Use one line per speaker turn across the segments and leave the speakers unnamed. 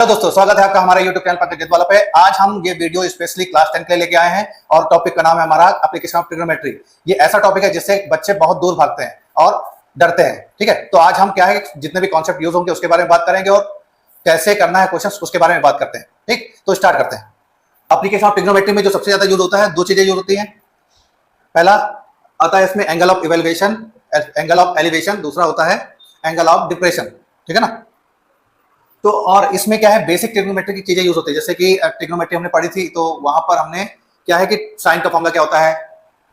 Hello दोस्तों, स्वागत है आपका हमारे YouTube चैनल पंकज जदवाला पे। आज हम ये वीडियो स्पेशली क्लास 10 के लिए लेके आए हैं और टॉपिक का नाम है हमारा एप्लीकेशन ऑफ ट्रिग्नोमेट्री। ये ऐसा टॉपिक है जिससे बच्चे बहुत दूर भागते हैं और डरते हैं। ठीक है, तो आज हम क्या है जितने भी कॉन्सेप्ट यूज होंगे उसके बारे में बात करेंगे और कैसे करना है क्वेश्चन उसके बारे में बात करते हैं। ठीक, तो स्टार्ट करते हैं। एप्लीकेशन ऑफ ट्रिग्नोमेट्री में जो सबसे ज्यादा यूज होता है, दो चीजें यूज होती है। पहला आता है इसमें angle of evaluation, angle of elevation. दूसरा होता है एंगल ऑफ डिप्रेशन। ठीक है ना। तो और इसमें क्या है, बेसिक ट्रिग्नोमेट्री की चीजें यूज होती है। जैसे कि ट्रिग्नोमेट्री हमने पढ़ी थी, तो वहां पर हमने क्या है कि साइन का फॉर्मूला क्या होता है,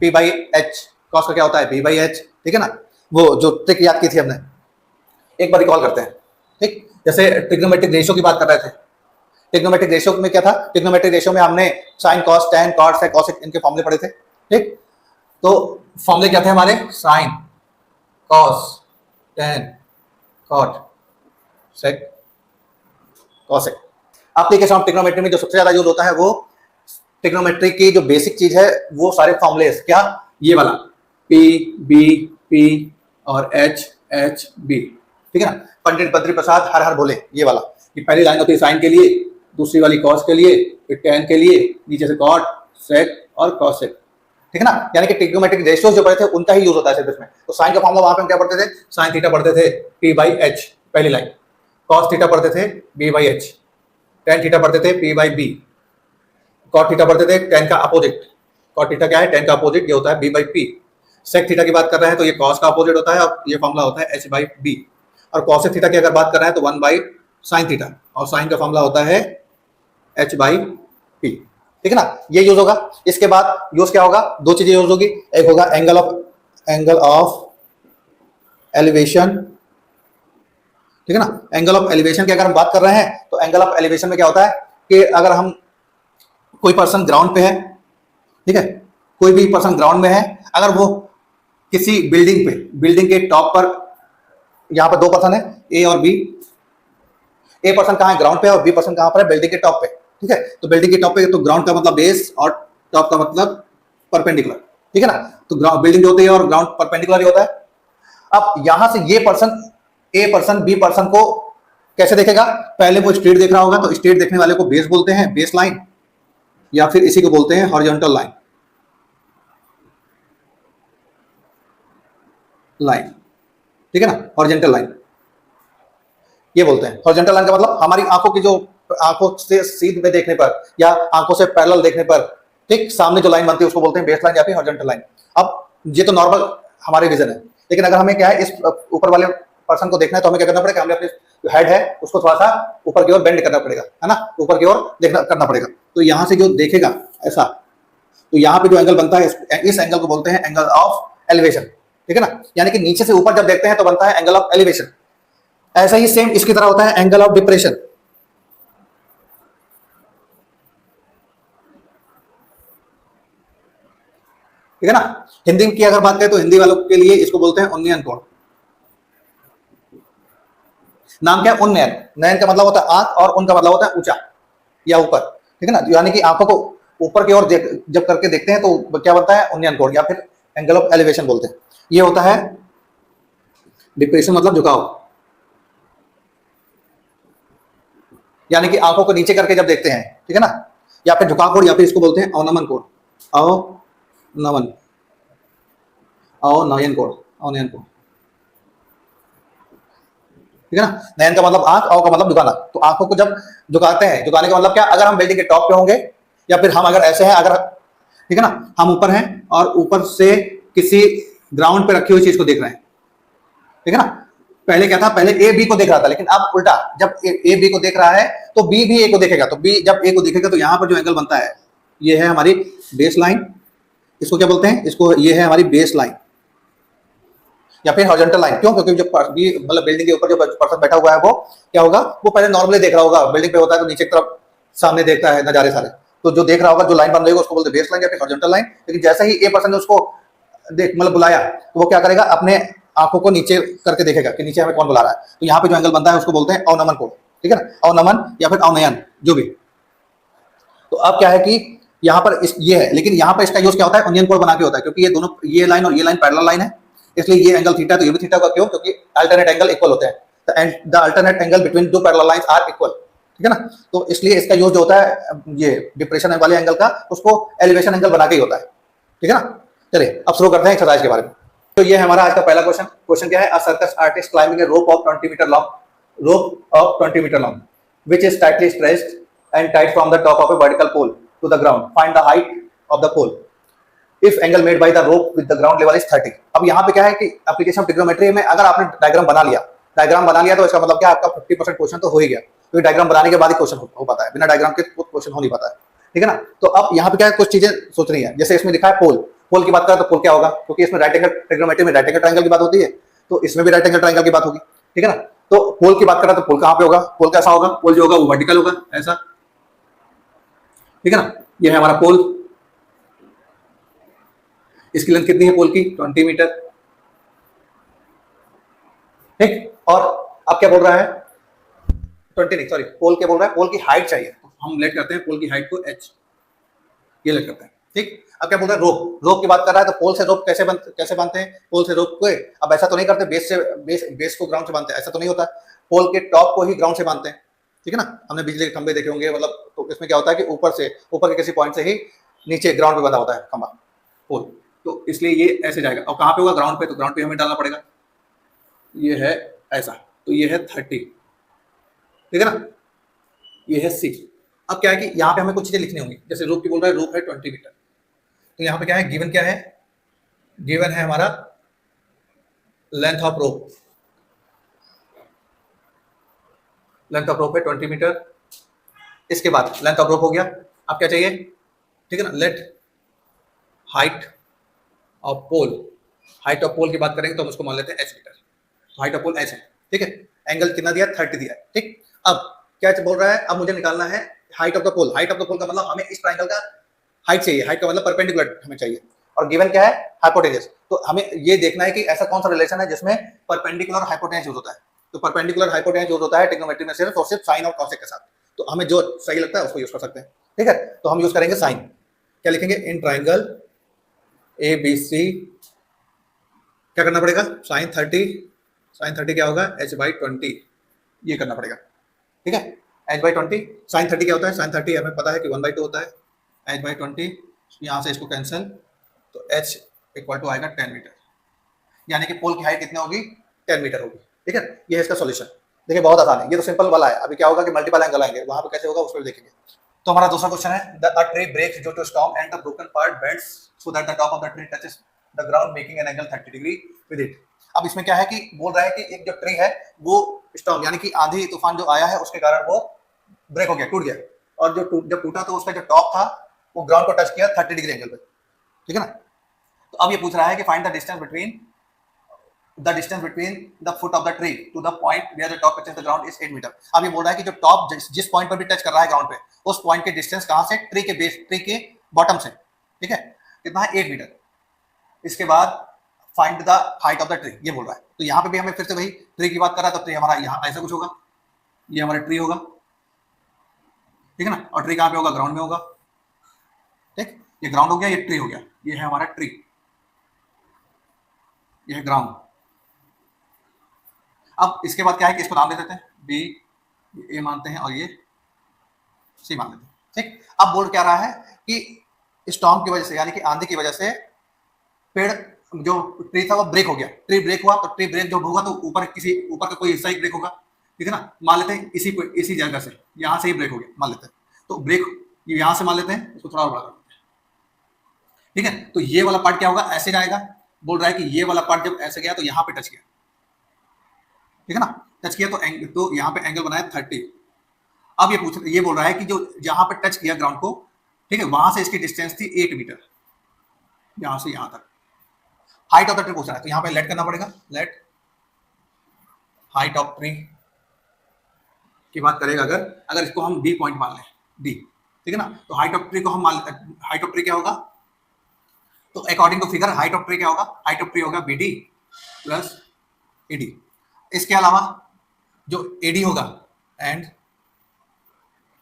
p बाई एच, कॉस का क्या होता है v बाई एच। ठीक है ना, वो जो ट्रिक याद की थी हमने, एक बार रिकॉल करते हैं। ठीक, जैसे ट्रिग्नोमेट्रिक रेशियो की बात कर रहे थे। ट्रिग्नोमेट्रिक रेशियो में क्या था, ट्रिग्नोमेट्रिक रेशियो में हमने sine cos tan cot sec cosec इनके फॉर्मूले पढ़े थे। ठीक, तो फॉर्मूले क्या थे हमारे, sine cos tan cot sec cosec. Application of trigonometry में जो सबसे ज्यादा यूज होता है वो ट्रिग्नोमेट्री की जो बेसिक चीज है वो सारे फॉर्मूले, क्या ये वाला P B P और H H B। ठीक है ना, पंडित बद्री प्रसाद हर हर बोले ये वाला कि पहली लाइन होती है साइन के लिए, दूसरी वाली कॉस के लिए, फिर टेन के लिए, नीचे से कॉट सेक और कॉसेक। ठीक है ना, यानी कि ट्रिग्नोमेट्रिक रेशियो जो पढ़े थे उनका ही यूज होता है सिर्फ इसमें। तो साइन का फॉर्मूला वहां पे हम क्या पढ़ते थे, साइन थीटा पढ़ते थे P बाई एच पहली लाइन, कॉस थीटा पढ़ते थे b by H, tan theta पढ़ते थे p by B, cot theta पढ़ते थे टेन का अपोजिट, कॉट थीटा क्या है, टेन का अपोजिट, ये होता है b by P. Sec theta की बात कर रहे हैं तो ये कॉस का अपोजिट होता है और ये फॉर्मूला होता है h बाई बी। और कॉसेक थीटा की अगर बात कर रहे हैं तो 1 बाई साइन थीटा, और साइन का फॉर्मूला होता है h बाई पी। ठीक है ना, ये यूज होगा। इसके बाद यूज क्या होगा, दो चीजें यूज होगी, एक होगा एंगल ऑफ एलिवेशन। ठीक है ना, एंगल ऑफ एलिवेशन की अगर हम बात कर रहे हैं तो एंगल ऑफ एलिवेशन में क्या होता है कि अगर हम कोई पर्सन ग्राउंड पे है, ठीक है, कोई भी पर्सन ग्राउंड में है, अगर वो किसी बिल्डिंग पे, बिल्डिंग के टॉप पर, यहां पर दो पर्सन है ए और बी, ए पर्सन कहां है, ग्राउंड पे, और बी पर्सन कहां पर है, बिल्डिंग के टॉप पे। ठीक है, तो बिल्डिंग के टॉप पे, तो ग्राउंड का मतलब बेस और टॉप का मतलब परपेंडिकुलर। ठीक है ना, तो बिल्डिंग जो होती है और ग्राउंड परपेंडिकुलर ही होता है। अब यहां से ये person, A person B person को कैसे देखेगा, पहले वो स्ट्रेट देख रहा होगा, तो स्ट्रेट देखने वाले को बेस बोलते हैं, बेस लाइन, या फिर इसी को बोलते हैं हॉरिजॉन्टल लाइन, लाइन। ठीक है ना, हॉरिजॉन्टल लाइन ये बोलते हैं। हॉरिजॉन्टल लाइन का मतलब हमारी आंखों की जो, आंखों से सीधे देखने पर या आंखों से पैरेलल देखने पर, ठीक, सामने जो लाइन बनती है उसको बोलते हैं बेस लाइन या फिर हॉरिजॉन्टल लाइन। अब ये तो नॉर्मल हमारे विजन है, लेकिन अगर हमें क्या है इस ऊपर वाले पर्सन को देखना है तो हमें क्या करना पड़ेगा, हमें अपने जो हेड है उसको थोड़ा सा ऊपर की ओर बेंड करना पड़ेगा, है ना, ऊपर की ओर देखना करना पड़ेगा। तो यहां से जो देखेगा ऐसा, तो यहाँ पे जो एंगल बनता है इस एंगल को बोलते हैं एंगल ऑफ एलिवेशन। ठीक है ना, यानी कि नीचे से ऊपर जब देखते हैं तो बनता है एंगल ऑफ एलिवेशन। ऐसा ही सेम इसकी तरह होता है एंगल ऑफ डिप्रेशन। ठीक है ना, हिंदी की अगर बात करें तो हिंदी वालों के लिए इसको बोलते हैं उन्नयन कोण। नाम क्या है, उन्नयन। नयन का मतलब होता है आंख और उनका मतलब होता है ऊंचा या ऊपर। ठीक है ना, यानी कि आंखों को ऊपर की ओर जब करके देखते हैं तो क्या बनता है, उन्नयन कोण या फिर एंगल ऑफ एलिवेशन बोलते हैं। ये होता है डिप्रेशन, मतलब झुकाव, यानी कि आंखों को नीचे करके जब देखते हैं, ठीक है ना, या फिर झुकाव कोण, या फिर इसको बोलते हैं अवनमन कोण, अवनमन, अवनयन कोण, अवनयन कोण। ठीक है ना, नयन का मतलब आंख, अव का मतलब झुकाना। तो आंखों को जब झुकाते हैं, झुकाने का मतलब क्या, अगर हम बिल्डिंग के टॉप पे होंगे या फिर हम अगर ऐसे हैं, अगर, ठीक है ना, हम ऊपर हैं और ऊपर से किसी ग्राउंड पे रखी हुई चीज को देख रहे हैं। ठीक है ना, पहले क्या था, पहले ए बी को देख रहा था, लेकिन अब उल्टा, जब ए बी को देख रहा है तो बी भी ए को देखेगा। तो बी जब ए को देखेगा तो यहाँ पर जो एंगल बनता है ये है हमारी बेस लाइन, इसको क्या बोलते हैं, इसको, ये है हमारी बेस लाइन या फिर हॉरिजॉन्टल लाइन। क्यों, क्योंकि जो मतलब बिल्डिंग के ऊपर जो पर्सन बैठा हुआ है वो क्या होगा, वो पहले नॉर्मली देख रहा होगा, बिल्डिंग पे होता है तो नीचे की तरफ सामने देखता है नजारे सारे, तो जो देख रहा होगा, जो लाइन बन रही है उसको बोलते हैं बेस लाइन या फिर हॉरिजॉन्टल लाइन। लेकिन जैसे ही ए पर्सन ने उसको देख मतलब बुलाया तो वो क्या करेगा, अपने आंखों को नीचे करके देखेगा कि नीचे हमें कौन बुला रहा है। तो यहाँ पे जो एंगल बनता है उसको बोलते हैं अवनमन कोण। ठीक है ना, अवनमन या फिर अवनयन जो भी। तो अब क्या है कि यहाँ पर ये है, लेकिन यहाँ पर इसका यूज क्या होता है, उन्नयन कोण बना के होता है, क्योंकि ये दोनों, ये लाइन और ये लाइन पैरेलल लाइन है, इसलिए ये एंगल थीटा तो ये भी थीटा होगा। क्यों, क्योंकि अल्टरनेट एंगल इक्वल होते हैं। The alternate angle between two parallel lines are equal. ठीक है ना। तो इसलिए इसका यूज जो होता है ये डिप्रेशन वाले एंगल का, उसको एलिवेशन एंगल बना के ही होता है, ठीक है ना। चलिए अब शुरू करते हैं एक्सरसाइज के बारे में। तो ये है हमारा आज का पहला क्वेश्चन। क्वेश्चन क्या है, a circus artist climbing a rope of 20 metre long, rope of 20 metre long which is tightly stretched and tied from the top of a vertical pole to the ground. Find the height of the pole if angle made by the rope with the ground level is 30. अब यहाँ पे क्या है कि application of trigonometry में अगर आपने diagram बना लिया तो इसका मतलब क्या, आपका 50% क्वेश्चन तो हो ही गया, क्योंकि डायग्राम बनाने के बाद ही क्वेश्चन हो पाता है, बिना डायग्राम के क्वेश्चन हो नहीं पाता है, ठीक है ना। तो अब यहाँ पे क्या है, कुछ चीजें सोचनी है। जैसे इसमें लिखा है पोल, पोल की बात करें तो पोल क्या होगा, क्योंकि इसमें राइट एंगल ट्रिग्नोमेट्री में राइट एंगल ट्रायंगल की बात होती है, तो इसमें भी राइट एंगल ट्रायंगल की बात होगी, ठीक है ना। तो पोल की बात करें तो पोल कहां पे होगा, पोल कैसा होगा, पोल जो होगा वो वर्टिकल होगा ऐसा, ठीक है ना। ये है हमारा पोल, इसकी लेंथ कितनी है पोल की, 20 मीटर, ठीक। और अब क्या बोल रहा है, 20 नहीं सॉरी, पोल क्या बोल रहा है, पोल की हाइट चाहिए, तो हम लेट करते हैं पोल की हाइट को h, ये लेट करते हैं, ठीक। अब क्या बोल रहा है, रोप, रोप की बात कर रहा है, तो पोल से रोप कैसे बांधते हैं, पोल से रोप को अब ऐसा तो नहीं करते बेस को ग्राउंड से बांधते हैं, ऐसा तो नहीं होता, पोल के टॉप को ही ग्राउंड से बांधते हैं, ठीक है ना। हमने बिजली के खंभे देखे होंगे, मतलब तो इसमें क्या होता है कि ऊपर के किसी पॉइंट से ही नीचे ग्राउंड पे बंधा होता है खंभा पोल, तो इसलिए ये ऐसे जाएगा। और कहाँ पे होगा, ग्राउंड पे, तो ग्राउंड पे हमें डालना पड़ेगा, ये है ऐसा, तो ये है 30, ठीक है ना, ये है 6। अब क्या है कि यहाँ पे हमें कुछ चीजें लिखनी होंगी, जैसे रोप की बोल रहा है, रोप है 20 मीटर, तो यहाँ पे क्या है, गिवन क्या है, गिवन है हमारा length of rope, length of rope है 20 मीटर। इसके बाद लेंथ ऑफ रोप हो गया, अब क्या चाहिए, ठीक है ना, let height of pole, height of pole की बात करेंगे तो हम उसको मान लेते हैं h metre, height of pole h है, ठीक है। एंगल कितना दिया, 30 दिया है, ठीक। अब क्या बोल रहा है, अब मुझे निकालना है height of the pole, height of the pole का मतलब हमें इस ट्रायंगल का हाइट चाहिए, हाइट का मतलब परपेंडिकुलर हमें चाहिए, और गिवन क्या है, हाइपोटेनस। तो हमें ये देखना है कि ऐसा कौन सा रिलेशन है जिसमें परपेंडिकुलर और हाइपोटेनस यूज होता है, तो परपेंडिकुलर हाइपोटेनस यूज होता है ट्रिग्नोमेट्री में सिर्फ और सिर्फ साइन और कॉसेक के साथ, तो हमें जो सही लगता है उसको यूज कर सकते हैं, ठीक है। तो हम यूज करेंगे साइन, क्या लिखेंगे, इन ट्रायंगल ABC क्या करना पड़ेगा, साइन 30 क्या होगा, h/20, ये करना पड़ेगा, ठीक है, h/20। साइन 30 क्या होता है, साइन 30 हमें पता है कि 1/2 होता है, h/20, यहाँ से इसको कैंसिल, तो h इक्वल टू आएगा 10 मीटर, यानी कि पोल की हाइट कितनी होगी, 10 मीटर होगी, ठीक है। ये है इसका सॉल्यूशन। देखिए बहुत आसान है, ये तो सिंपल वाला है। अभी क्या होगा कि मल्टीपल एंगल आएंगे, वहां पे कैसे होगा उसको भी देखेंगे। तो हमारा दूसरा क्वेश्चन है, the tree breaks due to storm and the broken part bends so that the top of the tree touches the ground making an angle 30 degree with it. अब इसमें क्या है कि बोल रहा है कि एक जो ट्री है वो स्टॉर्म यानी कि आंधी तूफान जो आया है उसके कारण वो ब्रेक हो गया, टूट गया, और जब टूटा तो उसका जो टॉप था वो ग्राउंड को टच किया 30 डिग्री एंगल पे, ठीक है ना। तो अब ये पूछ रहा है कि find the distance between the foot of the tree to the point where the top touches the ground is 8 metre. अब ये बोल रहा है कि जो टॉप जिस पॉइंट पर भी टच कर रहा है ग्राउंड पे, उस पॉइंट के डिस्टेंस कहां से, ट्री के बॉटम से, ठीक है, कितना है, 8 मीटर। इसके बाद find the height of the tree, ये बोल रहा है। तो यहाँ पे भी हमें फिर से वही ट्री की बात कर रहा है, तो ट्री हमारा यहाँ ऐसा कुछ होगा, ये हमारा ट्री होगा, ठीक है ना, और ट्री कहाँ पे होगा, ग्राउंड में होगा, ठीक। ये ग्राउंड हो गया, ये ट्री हो गया, ये है हमारा ट्री, ये है ग्राउंड। अब इसके बाद क्या है कि इसको नाम दे देते हैं, बी, ए मानते हैं और ये सी मान लेते हैं, ठीक। अब बोल क्या रहा है कि स्टॉर्म की वजह से यानी कि आंधी की वजह से पेड़ जो ट्री था वो ब्रेक हो गया, ट्री ब्रेक हुआ, तो ट्री ब्रेक जब होगा तो ऊपर का कोई हिस्सा ही ब्रेक होगा, ठीक है ना। मान लेते हैं इसी जगह से, यहाँ से ही ब्रेक हो गया मान लेते हैं, तो ब्रेक यहाँ से मान लेते हैं, इसको थोड़ा बड़ा करते हैं, ठीक है। तो ये वाला पार्ट क्या होगा, ऐसे जाएगा। बोल रहा है कि ये वाला पार्ट जब ऐसे गया तो यहाँ पे टच किया, ठीक है ना, टच किया तो यहाँ पे एंगल बनाया 30। अब ये बोल रहा है कि जो जहां पे टच किया ग्राउंड को, ठीक है, वहां से इसकी डिस्टेंस थी 8 मीटर, यहां से यहां तक। हाइट ऑफ द ट्री पूछ रहा है, तो यहाँ पे लेट करना पड़ेगा, लेट हाइट ऑफ ट्री की बात करेगा, अगर इसको हम डी पॉइंट मान लें, डी, ठीक है ना, तो हाइट ऑफ ट्री को हम हाइट ऑफ ट्री क्या होगा, तो according to figure height of tree क्या होगा, हाइट ऑफ ट्री होगा BD प्लस AD। इसके अलावा जो AD होगा and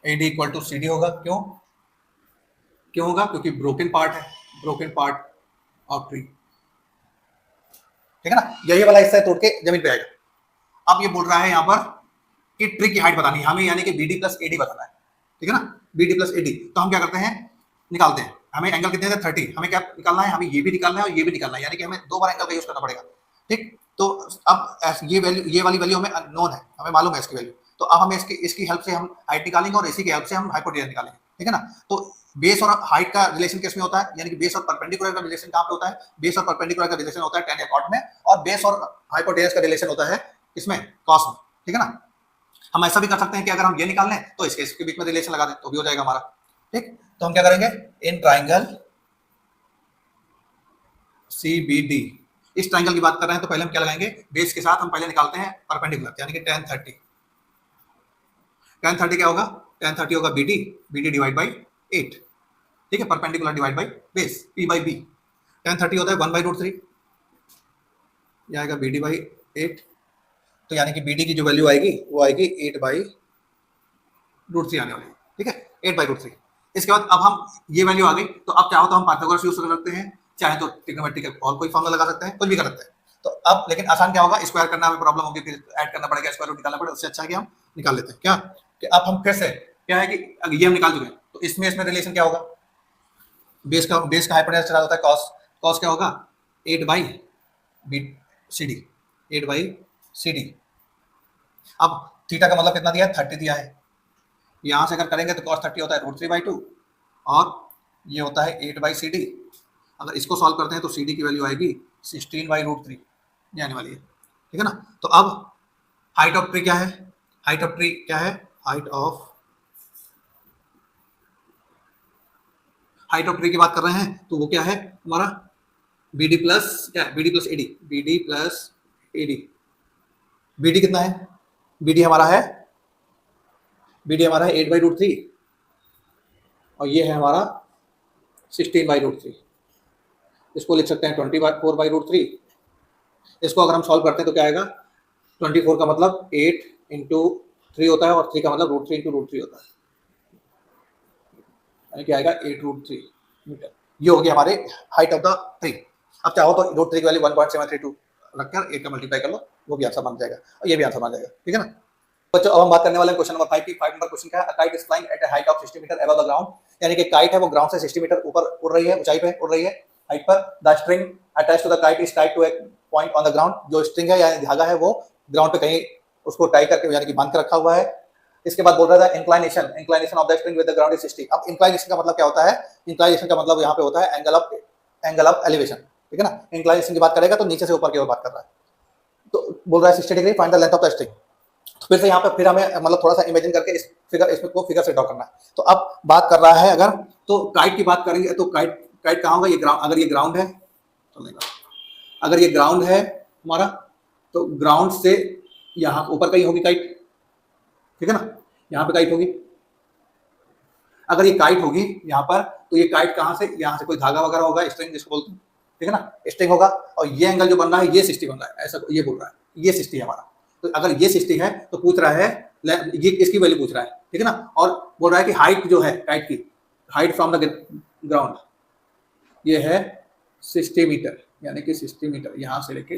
AD equal to CD होगा, क्यों होगा, क्योंकि ब्रोकन पार्ट है, ब्रोकन पार्ट ऑफ ट्री, ठीक है ना, यही वाला हिस्सा तोड़ के जमीन पे आएगा। अब ये बोल रहा है यहाँ पर कि ट्री की हाइट बतानी है हमें, यानी कि BD प्लस AD बताना है, ठीक है ना, BD प्लस AD। तो हम क्या करते हैं, निकालते हैं। हमें एंगल कितने थे 30, हमें क्या निकालना है, हमें ये भी निकालना है और ये भी निकालना है, यानी कि हमें 2 बार एंगल का यूज करना पड़ेगा, ठीक। तो अब ये वैल्यू, ये वाली वैल्यू हमें अननोन है, हमें मालूम है इसकी वैल्यू, तो अब हमें इसकी हेल्प से हम हाइट निकालेंगे और इसी की हेल्प से हम हाइपोटेनस निकालेंगे, ठीक है ना। तो बेस और हाइट का रिलेशन किस में होता है, यानी कि बेस और परपेंडिकुलर का रिलेशन कहां पे होता है, बेस और परपेंडिकुलर का रिलेशन होता है tan या cot में, और बेस और हाइपोटेनस का रिलेशन होता है इसमें cos में, ठीक है ना। हम ऐसा भी कर सकते हैं कि अगर हम ये निकाल लें तो इसके बीच में रिलेशन लगा दें तो भी हो जाएगा हमारा, ठीक। तो हम क्या करेंगे, इन ट्राइंगल CBD, इस ट्राइंगल की बात कर रहे हैं तो पहले हम क्या लगाएंगे, बेस के साथ हम पहले निकालते हैं परपेंडिकुलर, यानी कि tan 30। tan 30 क्या होगा, tan 30 होगा BD डिवाइड बाई 8, ठीक है, perpendicular divide by base P by B। tan 30 होता है 1/√3, यह आएगा BD बाई 8, तो यानी कि BD की जो वैल्यू आएगी वो आएगी 8/√3 आने वाली, ठीक है, 8/√3। इसके बाद अब हम ये वैल्यू आ गई, तो अब चाहो तो हम पाइथागोरस यूज कर सकते हैं, चाहे तो ट्रिग्नोमेट्री का और कोई फॉर्मूला लगा सकते हैं, कुछ भी कर सकते हैं। तो अब लेकिन आसान क्या होगा, स्क्वायर करना में प्रॉब्लम होगी, फिर ऐड करना पड़ेगा, स्क्वायर रूट निकालना पड़ेगा, उससे अच्छा है कि हम निकाल लेते हैं क्या, कि अब हम फिर से क्या है कि अगर ये हम निकाल चुके हैं तो इसमें रिलेशन क्या होगा, बेस का हाइपोटेनस चला होता है cos क्या होगा 8/CD, 8/CD। अब थीटा का मतलब कितना दिया है, 30 दिया है, यहां से अगर करेंगे तो cos 30 होता है √3/2 और ये होता है 8/CD। अगर इसको सॉल्व करते हैं तो CD की वैल्यू आएगी 16/√3, ये आने वाली है, ठीक है ना। तो अब हाइट ऑफ ट्री क्या है, हाइट ऑफ ट्री क्या है, हाइट ऑफ ट्री की बात कर रहे हैं तो वो क्या है हमारा, BD प्लस क्या है, BD plus AD, BD plus AD। BD कितना है, BD हमारा है 8/√3 और ये है हमारा 16/√3। इसको लिख सकते हैं 24/√3। इसको अगर हम सॉल्व करते हैं तो क्या आएगा, 24 का मतलब 8 इंटू 3 होता है और 3 का मतलब √3 इंटू √3 होता है, यानी क्या आएगा 8√3 मीटर। ये हो गया हमारे हाइट ऑफ द ट्री। अब चाहो तो √3 की वैल्यू 1.732 रखकर 8 का मल्टीप्लाई कर लो, वो भी आंसर बन जाएगा और ये भी आंसर बन जाएगा, ठीक है ना। बच्चों अब हम बात करने वाले हैं क्वेश्चन नंबर 5 की। 5 नंबर क्वेश्चन क्या है, kite is flying at a height of 60 metre above the ground, यानी कि काइट है वो ग्राउंड से 60 मीटर ऊपर उड़ रही है, ऊंचाई पे उड़ रही है, हाइट पर। The string attached to the kite is tied to a point on the ground, जो स्ट्रिंग है यानी धागा है वो ग्राउंड पे कहीं उसको टाई करके यानी कि बांध के रखा हुआ है। इसके बाद बोल रहा था inclination of the string with the ground is 60। अब इंक्लाइनेशन का मतलब क्या होता है, इंक्लाइनेशन का मतलब यहाँ पे होता है एंगल ऑफ एलिवेशन, ठीक है ना। इंक्लाइनेशन की बात करेगा तो नीचे से ऊपर की ओर बात कर रहा है, तो बोल रहा है 60 degree, find the length of the string. तो फिर से यहाँ पे फिर हमें मतलब थोड़ा सा इमेजिन करके इस फिगर से ड्रॉ करना है। तो अब बात कर रहा है अगर, तो काइट की बात करेंगे तो काइट कहाँ होगा, ये ग्राउंड, अगर ये ग्राउंड है तो अगर ये ग्राउंड है हमारा तो ग्राउंड से यहाँ ऊपर कहीं होगी काइट, ठीक है ना, यहाँ पे काइट होगी। अगर ये काइट होगी यहाँ पर तो ये काइट कहाँ से, यहाँ से कोई धागा वगैरह होगा, स्ट्रिंग जिसको बोलते हैं, ठीक है ना, स्ट्रिंग होगा और ये एंगल जो बन रहा है ये 60 बन रहा है, ऐसा ये बोल रहा है, ये 60 है हमारा। तो अगर ये 60 है तो पूछ रहा है ये इसकी वैल्यू पूछ रहा है, ठीक है ना, और बोल रहा है कि हाइट जो है काइट की, हाइट फ्रॉम द ग्राउंड ये है 60 मीटर, यानी कि 60 मीटर यहाँ से लेके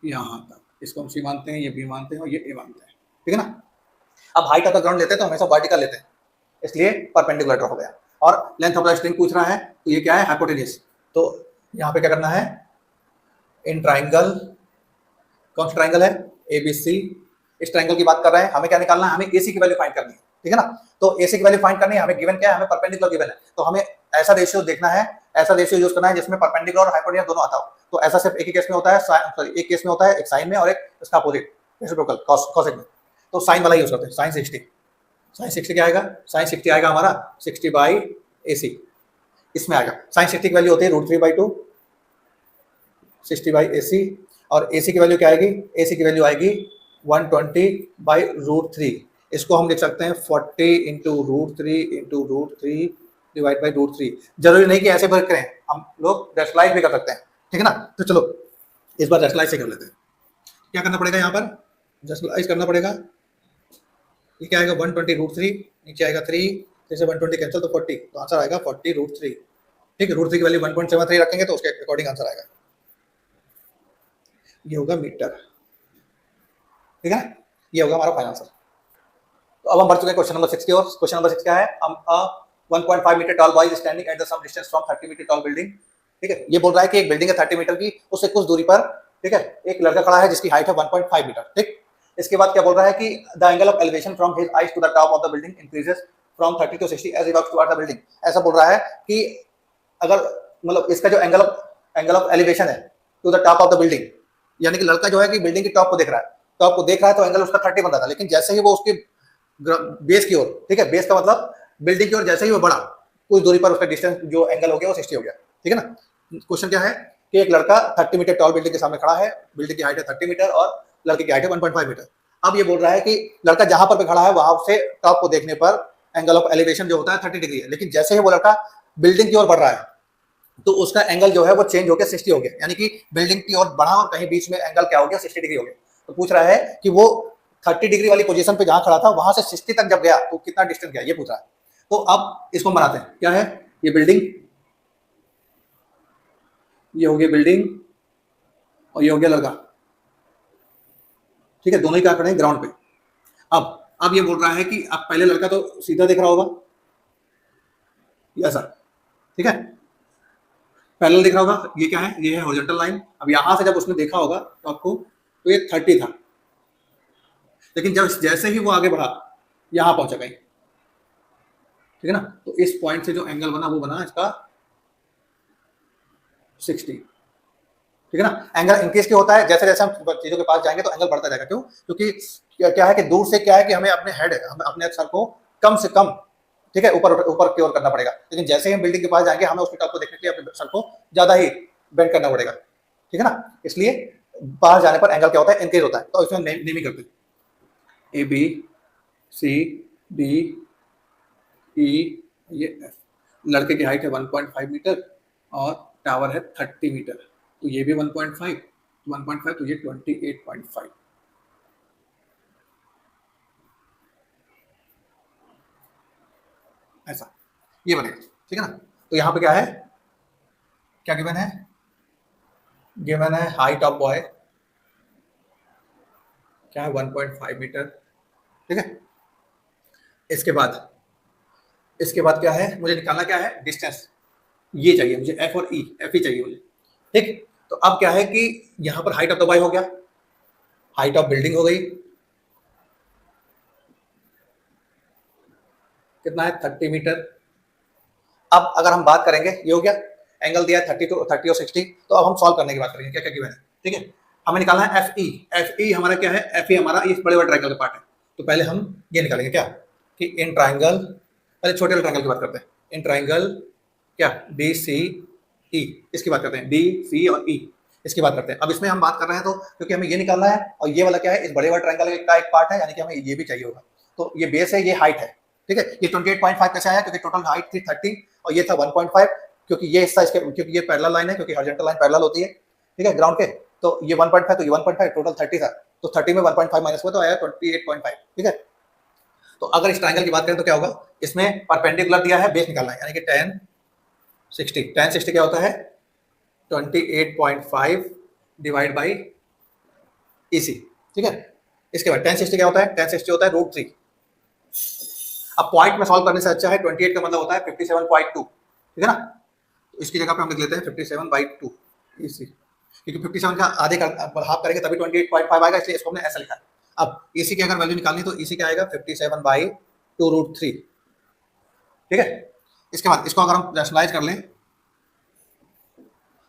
यहाँ तक, इसको हम C मानते हैं, ये B मानते हैं और ये A मानते हैं, ठीक है ना। अब हाइट ऑफ द ग्राउंड लेते हैं तो हमेशा वर्टिकल लेते हैं, इसलिए परपेंडिकुलर ड्रॉ हो गया। और लेंथ ऑफ द स्ट्रिंग पूछ रहा है तो ये क्या है, हाइपोटेन्यूज। तो यहाँ पे क्या करना है, इन ट्राइंगल, कौन सा ट्राइंगल है, ABC, इस ट्राइंगल की बात कर रहे हैं, हमें क्या निकालना है, हमें AC की वैल्यू फाइंड करनी है, ठीक है ना। तो AC की वैल्यू फाइंड करनी है, हमें गिवन क्या है, हमें परपेंडिकुलर गिवन है, तो हमें ऐसा रेशियो देखना है, ऐसा रेशियो यूज करना है जिसमें परपेंडिकुलर और हाइपोटेन्यूज दोनों आता हो। तो ऐसा सिर्फ एक ही केस में होता है, सॉरी एक केस में होता है, एक साइन में और एक इसका अपोजिट रेसिप्रोकल कॉसेक में। तो साइन वाला यूज करते हैं, साइन 60। साइन 60 क्या आएगा, साइन 60 आएगा हमारा 60/AC, इसमें आएगा साइन 60 की वैल्यू होती है √3/2, 60/AC, और AC की वैल्यू क्या आएगी, AC की वैल्यू आएगी 120/√3। इसको हम लिख सकते हैं 40 इंटू √3 डिवाइड बाई √3। जरूरी नहीं कि ऐसे वर्क करें, हम लोग डेसिमलाइज भी कर सकते हैं, ठीक है ना। तो चलो इस बार डेसिमलाइज से कर लेते हैं। क्या करना पड़ेगा, यहाँ पर डेसिमलाइज करना पड़ेगा। ये क्या आएगा 120/√3, नीचे आएगा 3, जैसे 120 कैंसिल तो 40, तो आंसर आएगा 40/√3, ठीक है। √3 की वैल्यू 1.73 रखेंगे तो उसके अकॉर्डिंग आंसर आएगा, ये होगा मीटर, ठीक है ना। ये होगा हमारा फाइनल आंसर। तो अब हम बढ़ चुके हैं क्वेश्चन नंबर 6 की ओर। क्वेश्चन नंबर 6 क्या है? 1.5 metre tall boy standing at the some distance from 30 metre tall building. ठीक है, ये बोल रहा है कि एक बिल्डिंग है 30 मीटर की, उससे कुछ दूरी पर, ठीक है, एक लड़का खड़ा है जिसकी हाइट है 1.5 मीटर। ठीक, इसके बाद क्या बोल रहा है कि the angle of elevation from his eyes to the top of the building increases from 30 to 60 as he walks toward the building. ऐसा बोल रहा है कि अगर मतलब इसका जो एंगल ऑफ एलिवेशन है to the top of the building, यानी कि लड़का जो है कि बिल्डिंग के टॉप को देख रहा है, टॉप को देख रहा है तो एंगल उसका 30 बन रहा था, लेकिन जैसे ही वो उसके बेस की ओर, ठीक है, बेस का मतलब बिल्डिंग की ओर जैसे ही वो बढ़ा, कुछ दूरी पर उसका डिस्टेंस जो एंगल हो गया वो 60 हो गया। ठीक है ना। क्वेश्चन क्या है कि एक लड़का 30 मीटर टॉल बिल्डिंग के सामने खड़ा है, बिल्डिंग की हाइट है 30 मीटर और लड़के की हाइट है 1.5 मीटर। अब ये बोल रहा है कि लड़का जहां पर भी खड़ा है वहां से टॉप को देखने पर एंगल ऑफ एलिवेशन जो होता है 30 डिग्री है, लेकिन जैसे ही वो लड़का बिल्डिंग की ओर बढ़ रहा है तो उसका एंगल जो है वो चेंज होकर 60 हो गया, यानी कि बिल्डिंग की ओर बढ़ा और कहीं बीच में एंगल क्या हो गया, 60 डिग्री हो गया। तो पूछ रहा है कि वो 30 डिग्री वाली पोजीशन पे जहां खड़ा था वहां से 60 तक जब गया तो कितना डिस्टेंस गया, ये पूछ रहा है। तो अब इसको बनाते हैं। क्या है ये? बिल्डिंग, ये हो गया बिल्डिंग और ये हो गया लड़का। ठीक है, दोनों ही क्या खड़े हैं? ग्राउंड पे। अब ये बोल रहा है कि अब पहले लड़का तो सीधा देख रहा होगा, ऐसा, ठीक है, पैरेलल दिख रहा होगा। ये क्या है? ये है हॉरिजॉन्टल लाइन। अब यहां से जब उसने देखा होगा तो आपको, तो ये 30 था, लेकिन जब जैसे ही वो आगे बढ़ा यहां पहुंचा कहीं, ठीक है ना, तो इस पॉइंट से जो एंगल बना वो बना इसका 60। ठीक है ना। एंगल इंक्रीज क्यों होता है? जैसे जैसे हम चीजों के पास जाएंगे तो एंगल बढ़ता जाएगा। क्यों? क्योंकि क्या है कि दूर से क्या है कि हमें अपने हेड, हमें अपने सर को कम से कम, ठीक है, ऊपर ऊपर की ओर करना पड़ेगा, लेकिन जैसे ही हम बिल्डिंग के पास जाएंगे हमें उसके टॉप को देखने के लिए अपने सर को ज्यादा ही बेंड करना पड़ेगा। ठीक है ना। इसलिए बाहर जाने पर एंगल क्या होता है? इंक्रीज होता है। तो इसमें नेमी करते हैं A B C D E, ये एफ। लड़के की हाइट है 1.5 मीटर और टावर है 30 मीटर, तो ये भी 1.5, 1.5 तो ये 28.5। ऐसा ये बनेगा। ठीक है ना। तो यहां पे क्या है? क्या गिवन है? गिवन है हाइट ऑफ बॉय क्या है? 1.5 मीटर। ठीक है। इसके बाद क्या है? मुझे निकालना क्या है? डिस्टेंस। ये चाहिए मुझे, एफ और ई, एफ ही चाहिए मुझे। ठीक। तो अब क्या है कि यहां पर हाइट ऑफ द बॉय हो गया, हाइट ऑफ बिल्डिंग हो गई, कितना है? 30 मीटर। अब अगर हम बात करेंगे, ये हो गया एंगल दिया 30 और 60। तो अब हम सॉल्व करने की बात करेंगे क्या क्या गिवन है। ठीक है, हमें निकालना है एफ ई। एफ ई हमारा क्या है? एफ ई हमारा इस बड़े बड़े ट्रायंगल का पार्ट है। तो पहले हम ये निकालेंगे क्या कि इन ट्रायंगल, पहले छोटे ट्रायंगल की बात करते हैं। इन ट्रायंगल क्या? डी सी ई, इसकी बात करते हैं, डी सी और ई, इसकी बात करते हैं। अब इसमें हम बात कर रहे हैं तो क्योंकि हमें ये निकालना है और ये वाला क्या है? इस बड़े वाले ट्रायंगल का एक पार्ट है, यानी कि हमें ये भी चाहिए होगा। तो ये बेस है, ये हाइट है। ठीक है, ये 28.5 कैसे आया? क्योंकि टोटल हाइट थी 30 और ये था 1.5, क्योंकि ये हिस्सा इसके, क्योंकि ये पैरेलल लाइन है, क्योंकि हॉरिजॉन्टल लाइन पैरेलल होती है, ठीक है, ग्राउंड के। तो ये 1.5, तो ये 1.5, टोटल 30 था, तो 30 में 1.5 माइनस हुआ तो आया 28.5। ठीक है। तो अगर इस ट्रायंगल की बात करें तो क्या होगा? इसमें परपेंडिकुलर दिया है, बेस निकालना है, यानी कि tan 60 क्या होता है? 28.5 डिवाइड बाई EC। ठीक है। इसके बाद tan 60 क्या होता है? tan 60 होता है √3। अब पॉइंट में सॉल्व करने से अच्छा है 28 का मतलब होता है 57.2। ठीक है ना। तो इसकी जगह पे हम लिख लेते हैं 57/2 EC, क्योंकि 57 का आधे का हाफ करेंगे तभी 28.5 आएगा, इसलिए इसको हमने ऐसा लिखा है। अब EC की अगर वैल्यू निकालनी तो EC क्या आएगा? 57/2 √3। ठीक है। इसके बाद इसको अगर हम रैशनलाइज कर लें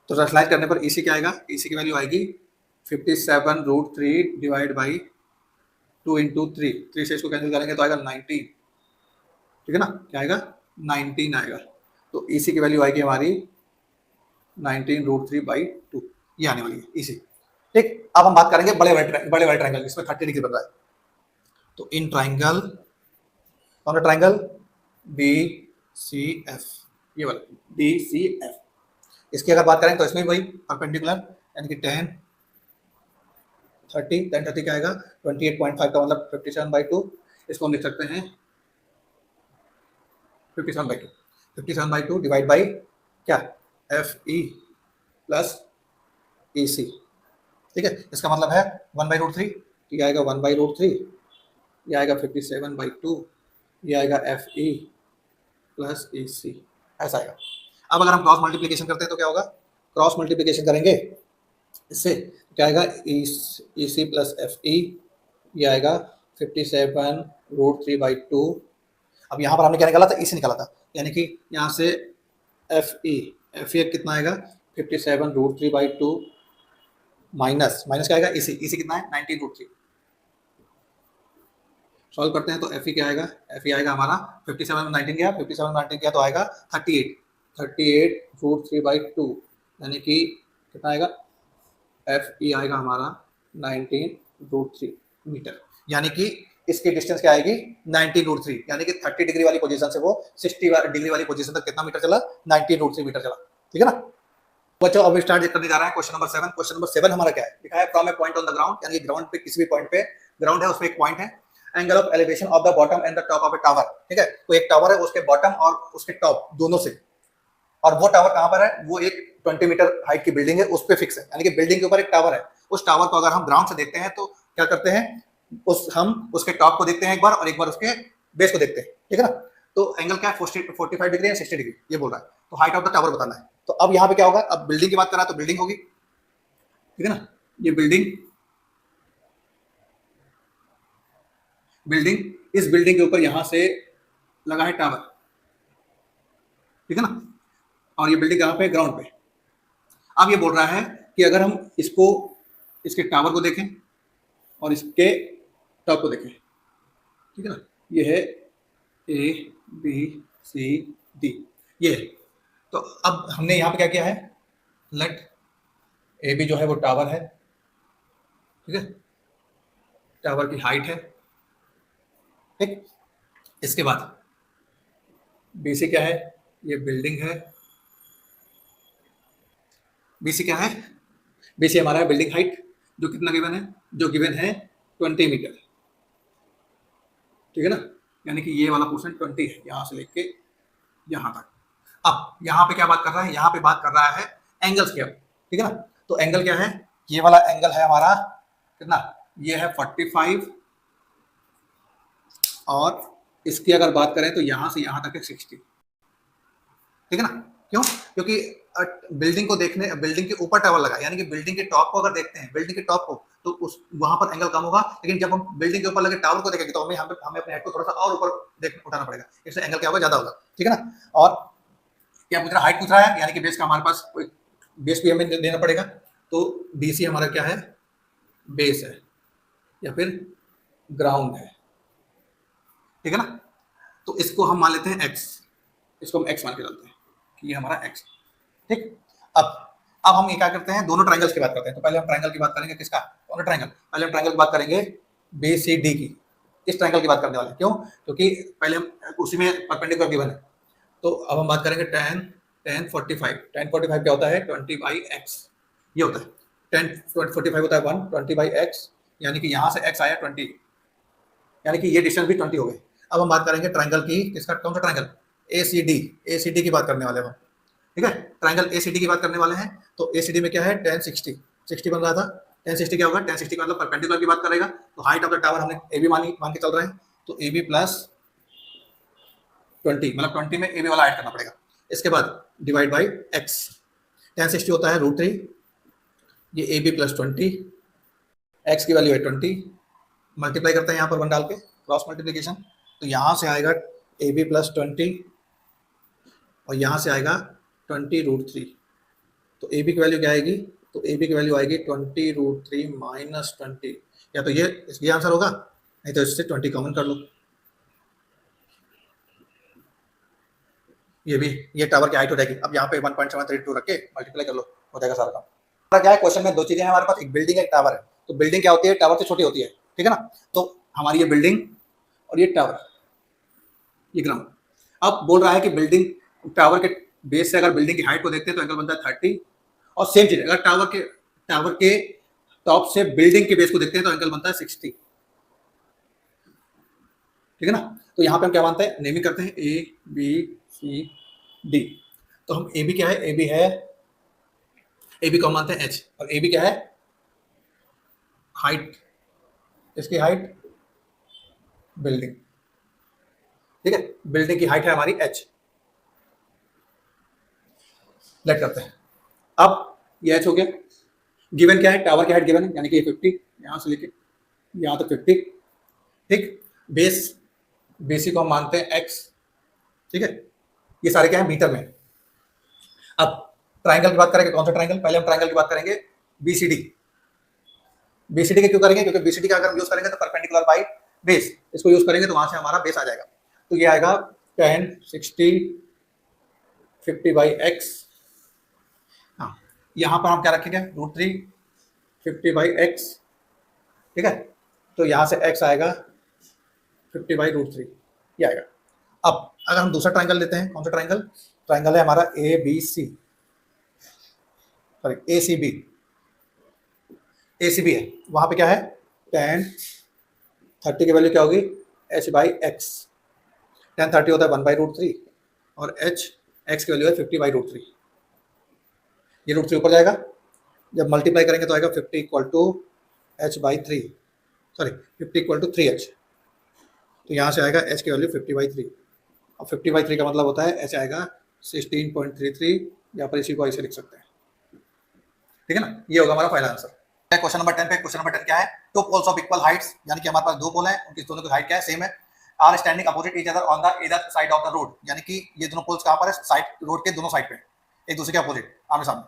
तो रैशनलाइज करने पर EC क्या आएगा? EC की वैल्यू आएगी 57√3 डिवाइड बाई 2 इंटू 3 से इसको कैंसिल करेंगे तो आएगा 19। ठीक है ना। क्या आएगा? 19 आएगा। तो EC की वैल्यू आएगी हमारी 19√3/2, ये आने वाली है EC। ठीक। अब हम बात करेंगे बड़े वाले ट्रायंगल जिसमें 30 डिग्री बन रहा है। तो इन ट्रायंगल, कौन सा ट्रायंगल? BCF, ये वाला BCF। इसकी अगर बात करें तो इसमें वही परपेंडिकुलर, यानी कि tan 30 क्या आएगा? 28.5 का मतलब 57/2। इसको हम लिख सकते हैं 57/2 डिवाइड बाई क्या? FE plus EC। ठीक है। इसका मतलब है 1/√3, तो ये आएगा 1/√3 ये आएगा 57/2, ये आएगा FE प्लस AC, ऐसा आएगा। अब अगर हम क्रॉस मल्टीप्लिकेशन करते हैं तो क्या होगा, क्रॉस मल्टीप्लिकेशन करेंगे इससे क्या आएगा, EC प्लस FE, ये आएगा 57√3/2। अब यहाँ पर हमने क्या निकाला था, EC निकाला था, यानी कि यहाँ से FE कितना आएगा 57√3/2 माइनस क्या आएगा EC कितना है 19√3। सॉल्व करते हैं तो FE क्या आएगा, FE आएगा हमारा 57 में 19 गया, 57 में 19 गया तो आएगा 38√3/2, यानी कि कितना आएगा, FE आएगा हमारा 19√3 मीटर, यानी कि इसकी डिस्टेंस क्या आएगी 19√3, यानी कि 30 डिग्री वाली पोजीशन से वो 60 डिग्री वाली पोजीशन तक कितना मीटर चला, 19√3 मीटर चला। ठीक है ना बच्चों, अब स्टार्ट करने जा रहा है क्वेश्चन नंबर 7। क्वेश्चन नंबर 7 हमारा क्या है, लिखा है from a point on the ground, यानी ग्राउंड पे किसी भी पॉइंट पे, ग्राउंड है उस पे एक पॉइंट है, angle of elevation of the bottom and the top of A tower. ठीक है, तो एक टावर है, उसके बॉटम और उसके टॉप दोनों से, और वो टावर कहां पर है, वो एक 20 मीटर हाइट की बिल्डिंग है, उस पे फिक्स है, यानी कि बिल्डिंग के ऊपर एक टावर है। उस टावर को अगर हम ग्राउंड से देखते हैं तो क्या करते हैं, हम उसके टॉप को देखते हैं एक बार, और एक बार उसके बेस को देखते हैं। ठीक है ना, तो एंगल क्या है 45 डिग्री या 60 डिग्री ये बोल रहा है, तो हाइट ऑफ द टावर बताना है। तो अब यहाँ पे क्या होगा, अब बिल्डिंग की बात कर रहा है तो बिल्डिंग होगी, ठीक है ना, ये बिल्डिंग इस बिल्डिंग के ऊपर यहां से लगा है टावर, ठीक है ना, और ये बिल्डिंग कहां पे, ग्राउंड पे। अब ये बोल रहा है कि अगर हम इसको, इसके टावर को देखें और इसके टॉप को देखें, ठीक है ना, ये है ABCD, ये है। तो अब हमने यहाँ पे क्या किया है, लेट AB जो है वो टावर है, ठीक है, टावर की हाइट है, ठीक। इसके बाद BC क्या है, ये बिल्डिंग है, BC क्या है, BC हमारा है बिल्डिंग हाइट, जो कितना गिवन है, जो गिवन है 20 मीटर, ठीक है ना, यानी कि ये वाला पोर्शन 20 है, यहां से लेके यहां तक। अब यहाँ पे क्या बात कर रहा है, यहाँ पे बात कर रहा है एंगल्स के, अब ठीक है ना, तो एंगल क्या है, ये वाला एंगल है हमारा कितना, ये है 45, और इसकी अगर बात करें तो यहां से यहां तक है 60, ठीक है ना, क्यों, क्योंकि बिल्डिंग को देखने, बिल्डिंग के ऊपर टावर लगा, यानी कि बिल्डिंग के टॉप को अगर देखते हैं, बिल्डिंग के टॉप को, तो उस वहां पर एंगल कम होगा, लेकिन जब हम बिल्डिंग के ऊपर लगे टावर को देखेंगे तो हमें अपने हेड को थोड़ा सा और ऊपर उठाना पड़ेगा, इससे एंगल क्या होगा, ज्यादा होगा। ठीक है ना, और क्या पूछ रहा, हाइट पूछ रहा है, यानी कि बेस का हमारे पास कोई बेस भी हमें देना पड़ेगा, तो BC हमारा क्या है, बेस है या फिर ग्राउंड है, ठीक है ना, तो इसको हम मान लेते हैं X, इसको हम X मान के चलते हैं कि ये हमारा X, ठीक। अब हम ये क्या करते हैं, दोनों ट्रायंगल्स की बात करते हैं। तो पहले हम ट्रायंगल की बात करेंगे, किसका, कौन सा ट्रायंगल, पहले हम ट्रायंगल की बात करेंगे BCD की, इस ट्रायंगल की बात करने वाले हैं, क्यों, क्योंकि पहले हम उसी में परपेंडिकुलर गिवन है। तो अब हम बात करेंगे tan 45 क्या होता है, 20/x, ये होता है tan 45 होता है 1, 20/x, यानी कि यहाँ से x आया 20, यानी कि ये डिस्टेंस भी 20 हो गए। अब हम बात करेंगे ट्रायंगल की, किसका, कौन सा ट्रायंगल, ACD की बात करने वाले हैं हम, ठीक है, ट्रायंगल ACD की बात करने वाले हैं। तो ACD में क्या है, tan 60 बन रहा था, tan 60 क्या होगा, tan 60 का मतलब परपेंडिकुलर की बात करेगा, तो हाइट ऑफ द टावर हमने AB मान के चल रहे हैं, तो AB प्लस 20, मतलब 20 में AB वाला ऐड करना पड़ेगा। इसके बाद डिवाइड बाई x, tan 60 होता है √3, ये AB प्लस 20, x की वैल्यू है 20, मल्टीप्लाई करते हैं यहाँ पर 1 डाल के, क्रॉस मल्टीप्लीकेशन, तो यहाँ से आएगा AB प्लस 20 और यहाँ से आएगा 20√3, तो AB की वैल्यू क्या आएगी, तो AB की वैल्यू आएगी 20√3 माइनस 20, या तो ये आंसर होगा, नहीं तो इससे 20 कॉमन कर लो, ये भी, ये टावर की हाइट हो जाएगी। अब यहाँ पे 1.732 रख के मल्टीप्लाई कर लो, हो जाएगा सारा काम। क्या है, क्वेश्चन में दो चीजें हैं हमारे पास, एक बिल्डिंग है, एक टावर है। तो बिल्डिंग क्या होती है, टावर से छोटी होती है, ठीक है ना, तो हमारी ये बिल्डिंग और ये टावर, ये ग्राउंड। अब बोल रहा है कि बिल्डिंग टावर के बेस से अगर बिल्डिंग की हाइट को देखते हैं तो एंगल बनता है 30, और सेम चीज अगर टावर के टॉप से बिल्डिंग के बेस को देखते हैं तो एंगल बनता है 60, ठीक है ना। तो यहाँ पे हम क्या मानते हैं, नेमिंग करते हैं ABCD। तो हम AB क्या है, AB को मानते हैं H, और AB क्या है, हाइट, इसकी हाइट बिल्डिंग, ठीक है, बिल्डिंग की हाइट है हमारी h, लेट करते हैं। अब ये h हो गया, गिवन क्या है, टावर की हाइट गिवन है, यानी कि 50, यहां से लेके यहां तक 50, ठीक। बेस, बेसी को हम मानते हैं x, ठीक है। ये सारे क्या है, मीटर में। अब ट्राइंगल की बात करेंगे, कौन सा ट्राइंगल, पहले हम ट्राइंगल की बात करेंगे बीसीडी। बीसीडी के क्यों करेंगे, क्योंकि बीसीडी का अगर हम यूज करेंगे तो परपेंडिकुलर बाई बेस, इसको यूज करेंगे तो वहां से हमारा बेस आ जाएगा। तो ये आएगा 10 60 50 बाई एक्स। हाँ, यहां पर हम क्या रखेंगे, √3 50 बाई एक्स, ठीक है। तो यहां से x आएगा 50 बाई √3, ये आएगा। अब अगर हम दूसरा ट्राइंगल लेते हैं, कौन सा ट्राइंगल, ट्राइंगल है हमारा A B C, sorry A C B, A C B है, वहां पे क्या है 10 30 की वैल्यू क्या होगी h बाई एक्स, 10 30 होता है 1 बाई √3 और x की वैल्यू है 50 बाई √3, ये √3 ऊपर जाएगा, जब मल्टीप्लाई करेंगे तो आएगा 50 equal to h by 3, sorry 50 equal to 3h, तो यहाँ से आएगा h की वैल्यू 50 बाई 3, और 50 बाई 3 का मतलब होता है h आएगा 16.33, यहाँ पर इसी को ऐसे लिख सकते हैं, ठीक है ना। ये होगा हमारा पहला आंसर। क्वेश्चन नंबर 10 पे, क्वेश्चन नंबर 10 क्या है, two poles of equal heights, यानी कि हमारे पास दो पोल हैं, उनकी दोनों की हाइट क्या है, सेम है, are standing opposite each other on the either side of the road, यानी कि ये दोनों पोल्स कहाँ पर है, साइड, रोड के दोनों साइड पे, एक दूसरे के अपोजिट, आमने सामने,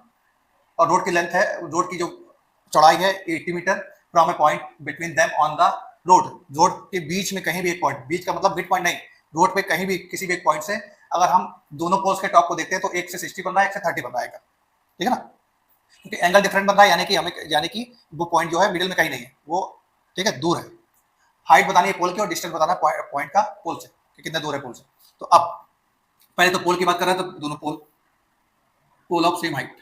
और रोड की लेंथ है, रोड की जो चौड़ाई है 80 metre, from a point between them on the road, road के बीच में कहीं भी एक पॉइंट, बीच का मतलब मिड पॉइंट नहीं, रोड पे कहीं भी किसी भी एक पॉइंट से अगर हम दोनों पोल्स के टॉप को देखते हैं तो एक से 60 बन रहा है, एक से 30 बन रहा है, ठीक है ना, क्योंकि एंगल डिफरेंट बन रहा है, यानी कि हमें, यानी कि वो पॉइंट जो है मिडिल में कहीं नहीं है, वो ठीक है दूर है। हाइट बतानी है पोल की और डिस्टेंस बताना है पॉइंट का पोल से कि कितना दूर है पोल से। तो अब पहले तो पोल की बात कर रहे हैं, तो दोनों पोल, पोल ऑफ सेम हाइट,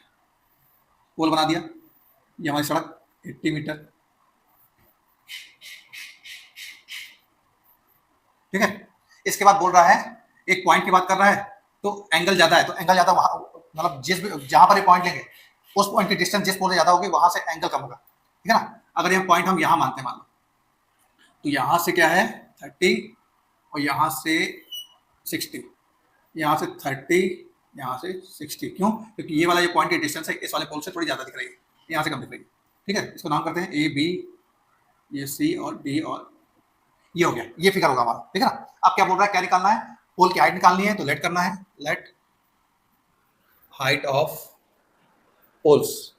पोल बना दिया, ये हमारी सड़क 80 मीटर, ठीक है। इसके बाद बोल रहा है, एक पॉइंट की बात कर रहा है, तो एंगल ज्यादा है, तो एंगल ज्यादा वहां, मतलब जिस भी जहां पर ये पॉइंट लेंगे उस पॉइंट की डिस्टेंस जिस पोल से ज्यादा होगी वहां से एंगल कम होगा, ठीक है ना। अगर ये पॉइंट हम यहां मानते हैं, मान लो, तो यहां से क्या है 30 और यहां से 60, यहां से 30, यहां से 60, क्यों, क्योंकि ये वाला जो पॉइंट की डिस्टेंस है इस वाले पोल से थोड़ी ज्यादा दिख रही है, यहां से कम दिख रही है, ठीक है। इसको नाम करते हैं ए बी, ये सी और डी, और ये हो गया, ये फिगर होगा हमारा, ठीक है ना। अब क्या बोल रहा है, क्या निकालना है, पोल की हाइट निकालनी है, तो लेट करना है, लेट हाइट ऑफ पोल्स,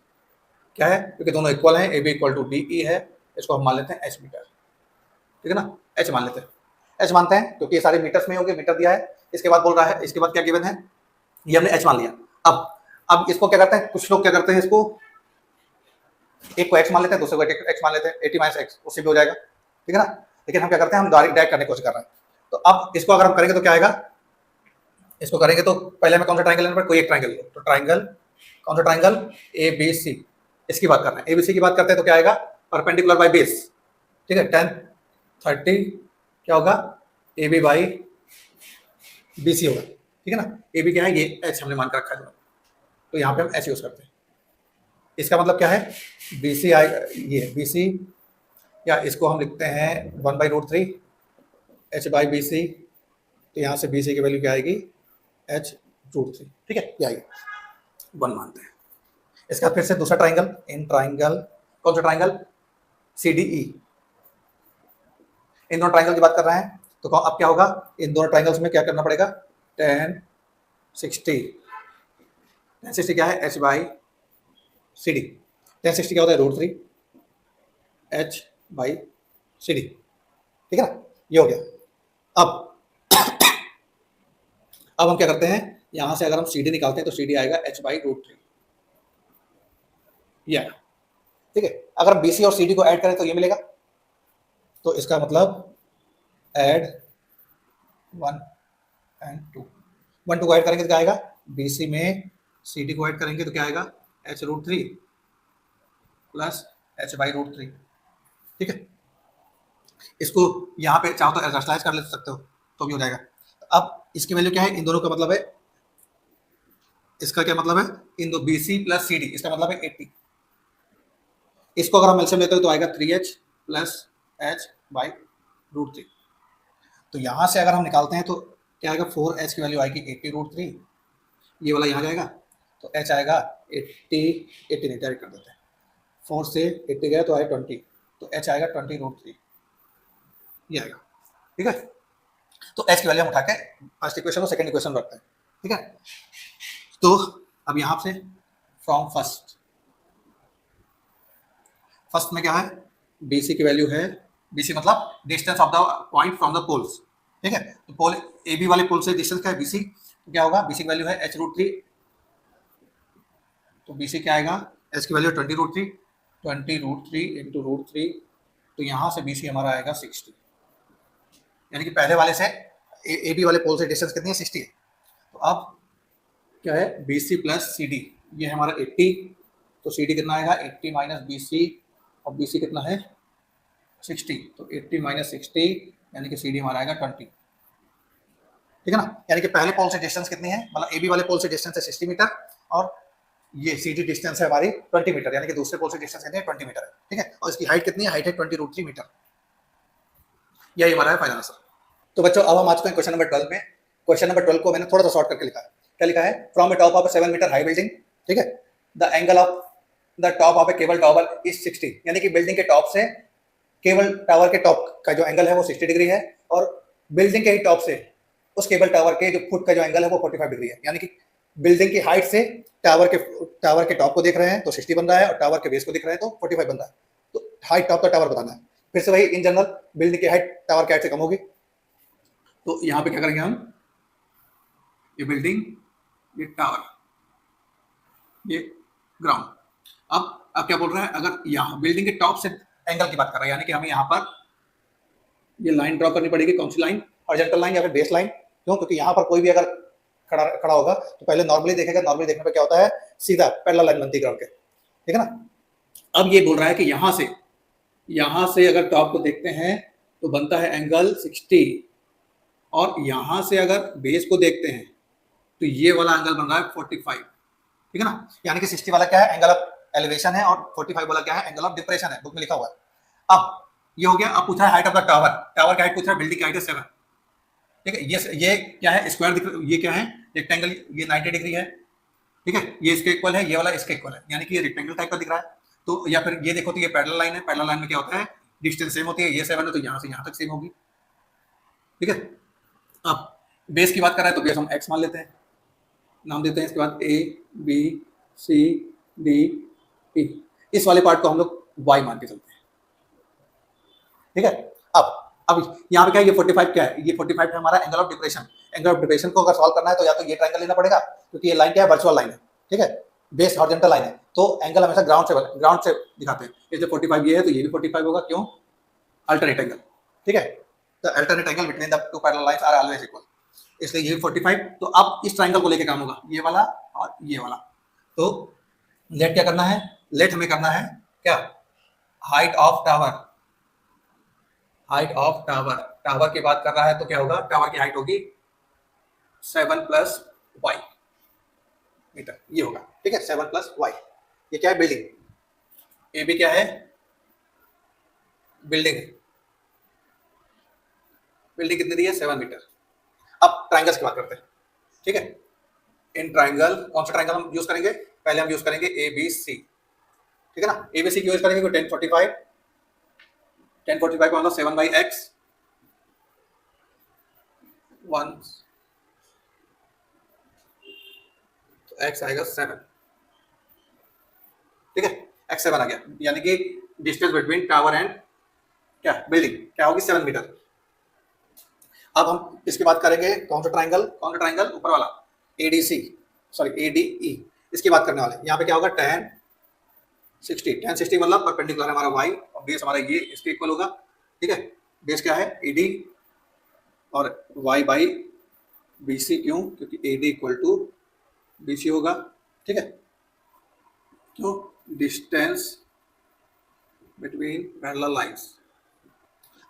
क्या है, क्योंकि दोनों इक्वल हैं, A B equal to D E है, इसको हम मान लेते हैं एच मीटर, ठीक है ना, एच मान लेते हैं, एच मानते हैं क्योंकि ये सारे मीटर्स में होंगे, मीटर दिया है। इसके बाद बोल रहा है, इसके बाद क्या गिवन है, ये हमने एच मान लिया। अब इसको क्या करते हैं, कुछ लोग क्या करते हैं, इसको एक को एक्स मान लेते हैं, दूसरे को एक्स मान लेते हैं, 80 माइनस एक्स, उससे भी हो जाएगा, ठीक है ना। लेकिन हम क्या करते हैं, हम डायरेक्ट करने की कोशिश कर रहे हैं। तो अब इसको अगर हम करेंगे तो क्या आएगा, इसको करेंगे तो पहले हमें कौन सा ट्राइंगल लेना पड़ेगा, कोई एक ट्राइंगल लो, तो ट्राइंगल, कौन सा ट्राइंगल, ए बी सी, इसकी बात कर रहे हैं, ए बी सी की बात करते हैं तो क्या आएगा, परपेंडिकुलर बाई बेस, ठीक है, 10 30 क्या होगा, A B by B C होगा, ठीक है ना। ए बी क्या है, ये एच हमने मान कर रखा है, तो यहाँ पे हम एच यूज करते हैं। इसका मतलब क्या है, बी सी आएगा, ये बी सी, या इसको हम लिखते हैं 1 by √3 H by B C, तो यहाँ से बी सी की वैल्यू क्या आएगी, एच √3, ठीक है, ये आएगी 1 मानते हैं। इसके बाद फिर से दूसरा ट्राइंगल, इन ट्राइंगल, कौन सा ट्राइंगल, सी डी ई, इन दोनों ट्राइंगल की बात कर रहे हैं, तो अब क्या होगा, इन दोनों ट्राइंगल्स में क्या करना पड़ेगा, 10 60, 10 60 क्या है, एच बाई सी डी, 10 60 क्या होता है, √3 एच बाई सी डी, ठीक है ना, ये हो गया। अब हम क्या करते हैं, यहां से अगर हम सी डी निकालते हैं तो सी डी आएगा एच बाई √3, ये आएगा, ठीक है। अगर हम बी सी और सी डी को ऐड करें तो ये मिलेगा, तो इसका मतलब ऐड 1 एंड 2, 1 2 को ऐड करेंगे तो क्या आएगा, बी सी में सी डी को ऐड करेंगे तो क्या आएगा, एच √3 प्लस एच बाई √3, ठीक है। इसको यहाँ पे चाहो तो एक्सरसाइज कर ले सकते हो तो भी हो जाएगा। अब इसकी वैल्यू क्या है, इन दोनों का मतलब है, इसका क्या मतलब है, इन दो B C plus C D, इसका मतलब है 80, इसको अगर हम एलसीएम लेते हो तो आएगा 3h प्लस एच बाई √3, तो यहाँ से अगर हम निकालते हैं तो क्या आएगा, 4h की वैल्यू आएगी 80√3, ये वाला यहाँ जाएगा तो h आएगा 80 नहीं, डायरेक्ट कर देते हैं, 4 से 80 गया तो आया 20, तो h आएगा 20√3, ये आएगा। ठीक है, तो h की वैल्यू हम उठा के फर्स्ट इक्वेशन और सेकंड इक्वेशन रखते हैं। ठीक है, तो अब यहाँ से फ्रॉम फर्स्ट में क्या है, BC की वैल्यू है, BC मतलब distance of the point from the poles. ठीक है, तो पोल AB वाले पोल से डिस्टेंस क्या है, BC, तो क्या होगा, BC की वैल्यू है h√3, तो BC क्या आएगा, h की वैल्यू 20√3, 20√3 इंटू √3, तो यहाँ से BC हमारा आएगा 60, यानी कि पहले वाले से AB वाले पोल से डिस्टेंस कितनी है, 60 है। तो अब क्या है, BC प्लस CD, ये है हमारा 80, तो CD कितना आएगा, 80 माइनस BC, और BC कितना है 60, तो 80 माइनस 60 यानी कि CD हमारा आएगा 20। ठीक है ना, यानी कि पहले पोल से डिस्टेंस कितनी है, मतलब AB वाले पोल से डिस्टेंस है 60 मीटर, और ये CD डिस्टेंस है हमारी 20 मीटर, यानी कि दूसरे पोल से डिस्टेंस कितनी है, 20 मीटर है। ठीक है, और इसकी हाइट कितनी है, हाइट है 20√3 मीटर, यही हमारा है फाइनल आंसर। तो बच्चों अब हम आ चुके हैं क्वेश्चन नंबर 12 में। क्वेश्चन नंबर 12 को मैंने थोड़ा सा शॉर्ट करके लिखा है। क्या लिखा है, from a top of 7 metre high building, ठीक है, the angle of the top of a cable tower is 60, यानी कि बिल्डिंग के टॉप से केबल टावर के टॉप का जो एंगल है वो 60 डिग्री है, और बिल्डिंग के ही टॉप से उस केबल टावर के जो फुट का जो एंगल है वो 45 डिग्री है, यानी कि बिल्डिंग की हाइट से टावर के टॉप को देख रहे हैं तो 60 बन रहा है, और टावर के बेस को देख रहे हैं तो 45 बन रहा है। तो हाइट टॉप का टावर बताना है। फिर से वही इन जनरल, बिल्डिंग की हाइट टावर की हाइट से कम होगी, तो यहाँ पे क्या करेंगे हम, ये बिल्डिंग, ये टावर, ये ग्राउंड। अब क्या बोल रहा है, अगर यहाँ बिल्डिंग के टॉप से एंगल की बात कर रहा है, यानी कि हमें यहाँ पर ये लाइन ड्रॉ करनी पड़ेगी, कौन सी लाइन, हॉरिजॉन्टल लाइन या फिर बेस लाइन। क्यों, क्योंकि यहाँ पर कोई भी अगर खड़ा होगा तो पहले नॉर्मली देखेगा, नॉर्मली देखने पर क्या होता है, सीधा पैरेलल लाइन बनती है ग्राउंड के। ठीक है ना, अब ये बोल रहा है कि यहाँ से अगर टॉप को देखते हैं तो बनता है एंगल 60, और यहाँ से अगर बेस को देखते हैं तो ये वाला एंगल बन रहा है 45। ठीक है ना, यानी कि 60 वाला क्या है, एंगल ऑफ एलिवेशन है, और 45 वाला क्या है, एंगल ऑफ डिप्रेशन है, बुक में लिखा हुआ है। अब ये हो गया। अब पूछ रहा है height of the tower, tower की हाइट पूछ रहा है, बिल्डिंग की हाइट है 7। ठीक है, ये क्या है, स्क्वायर दिख, ये क्या है, रेक्टेंगल, ये 90 डिग्री है। ठीक है, ये इसके इक्वल है, ये वाला इसके इक्वल है, यानी कि ये रेक्टेंगल टाइप का दिख रहा है। तो या फिर ये देखो तो ये पैरेलल लाइन है, पैरेलल लाइन में क्या होता है, डिस्टेंस सेम होती है, ये 7 है तो यहाँ से यहाँ तक सेम होगी। ठीक है, अब बेस की बात कर रहे हैं तो बेस हम x मान लेते हैं, नाम देते हैं, इसके बाद A B C D E, इस वाले पार्ट को हम लोग y मान के चलते हैं। ठीक है, अब यहाँ पे क्या है, ये 45 क्या है, ये 45 है हमारा angle of depression. Angle of depression को अगर सॉल्व करना है तो या तो ये ट्रायंगल लेना पड़ेगा, क्योंकि ये लाइन क्या है, वर्चुअल लाइन है। ठीक है, बेस हॉरिजॉन्टल लाइन है, तो एंगल हमेशा ग्राउंड से दिखाते हैं। ये जो 45 ये है तो ये भी 45 होगा, क्यों, अल्टरनेट एंगल। ठीक है, the alternate angle between the two parallel lines are always equal, इसलिए ये 45। तो अब इस ट्रायंगल को लेके काम होगा, ये वाला और ये वाला। तो लेट क्या करना है, लेट हमें करना है क्या, height of tower, height of tower, tower की बात कर रहा है तो क्या होगा, टावर की हाइट होगी 7 + y मीटर, ये होगा। ठीक है, 7 + y, ये क्या है, बिल्डिंग, ए भी क्या है, बिल्डिंग, बिल्डिंग कितनी दी है, 7 मीटर। अब ट्रायंगल्स की बात करते हैं। ठीक है, इन ट्रायंगल, कौन सा ट्रायंगल हम यूज करेंगे, पहले हम यूज करेंगे ABC। ठीक है ना, ABC की यूज करेंगे तो 1045 का मतलब 7/x 1, तो x आएगा 7। ठीक है, x 7 आ गया, यानी कि डिस्टेंस बिटवीन टावर एंड क्या, बिल्डिंग, क्या होगी, 7 मीटर। अब हम इसकी बात करेंगे, कौन सा ट्रायंगल, ऊपर वाला ADC, सॉरी ADE, इसकी बात करने वाले। यहाँ पे क्या होगा, tan 60 मतलब परपेंडिकुलर हमारा y, और बेस हमारा ये इसके इक्वल होगा। ठीक है, बेस क्या है, AD, और y/BC, क्यों, क्योंकि AD = BC होगा। ठीक है, तो डिस्टेंस बिटवीन पैरेलल लाइंस।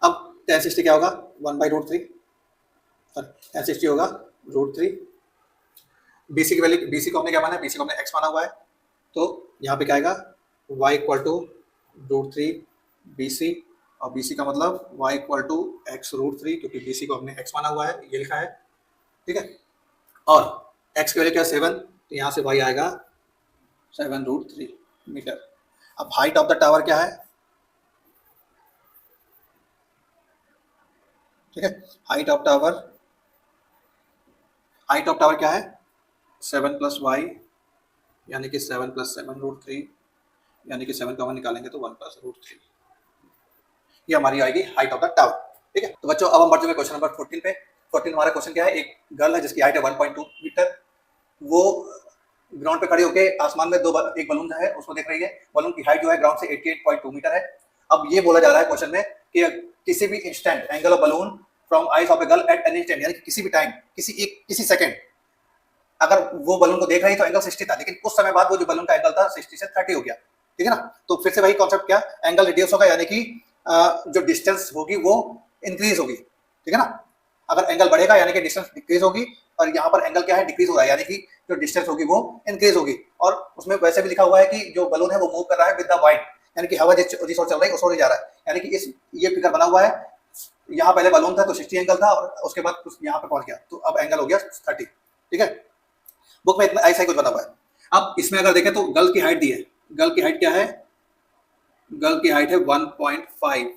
अब tan 60 क्या होगा, 1/√3, tan 60 होगा √3। BC की वैल्यू, BC को हमने क्या माना है, BC को हमने x माना हुआ है, तो यहाँ पे क्या आएगा, y = √3 BC, और BC का मतलब y इक्वल टू x√3, क्योंकि BC को हमने x माना हुआ है, ये लिखा है, ठीक है। और x की वैल्यू क्या है 7, तो यहाँ से y आएगा 7√3 मीटर। अब हाइट ऑफ द टावर क्या है, ठीक है, हाइट ऑफ टावर क्या है 7 + y, यानी कि 7 + 7√3, यानी कि 7 कॉमन निकालेंगे तो 1 + √3, ये हमारी आएगी हाइट ऑफ द टावर, ठीक है। तो बच्चों अब हम बढ़ चुके क्वेश्चन नंबर 14 पे। 14 हमारा क्वेश्चन क्या है, एक गर्ल है जिसकी हाइट है 1.2 मीटर, वो ग्राउंड पे खड़ी होकर आसमान में एक बलून है उसको देख रही है। बलून की हाइट जो है ग्राउंड से 88.2 मीटर है। अब ये बोला जा रहा है क्वेश्चन में कि किसी भी instant angle of balloon from eyes of a girl at any instant, यानी कि किसी भी टाइम, किसी सेकंड अगर वो बलून को देख रही तो एंगल 60 था, लेकिन कुछ समय बाद वो जो बलून का एंगल था 60 से 30 हो गया, ठीक है ना। तो फिर से वही कॉन्सेप्ट, क्या एंगल रिड्यूस होगा, यानी कि जो डिस्टेंस होगी वो इंक्रीज होगी, ठीक है ना। अगर एंगल बढ़ेगा यानी कि डिस्टेंस डिक्रीज होगी, और यहाँ पर एंगल क्या है डिक्रीज हो रहा है, यानी कि जो डिस्टेंस होगी वो इंक्रीज होगी। और उसमें वैसे भी लिखा हुआ है कि जो बलून है वो मूव कर रहा है विद द वाइंड, यानी कि हवा जिस ओर चल रही है उस ओर ही जा रहा है, यानी कि ये फिगर बना हुआ है, यहाँ पहले बलून था तो 60 एंगल था और उसके बाद यहाँ पे पहुंच गया तो अब एंगल हो गया 30, ठीक है। बुक में इतना ऐसा ही कुछ बना हुआ है। अब इसमें अगर देखें तो गर्ल की हाइट दी है, गर्ल की हाइट क्या है, गर्ल की हाइट है 1.5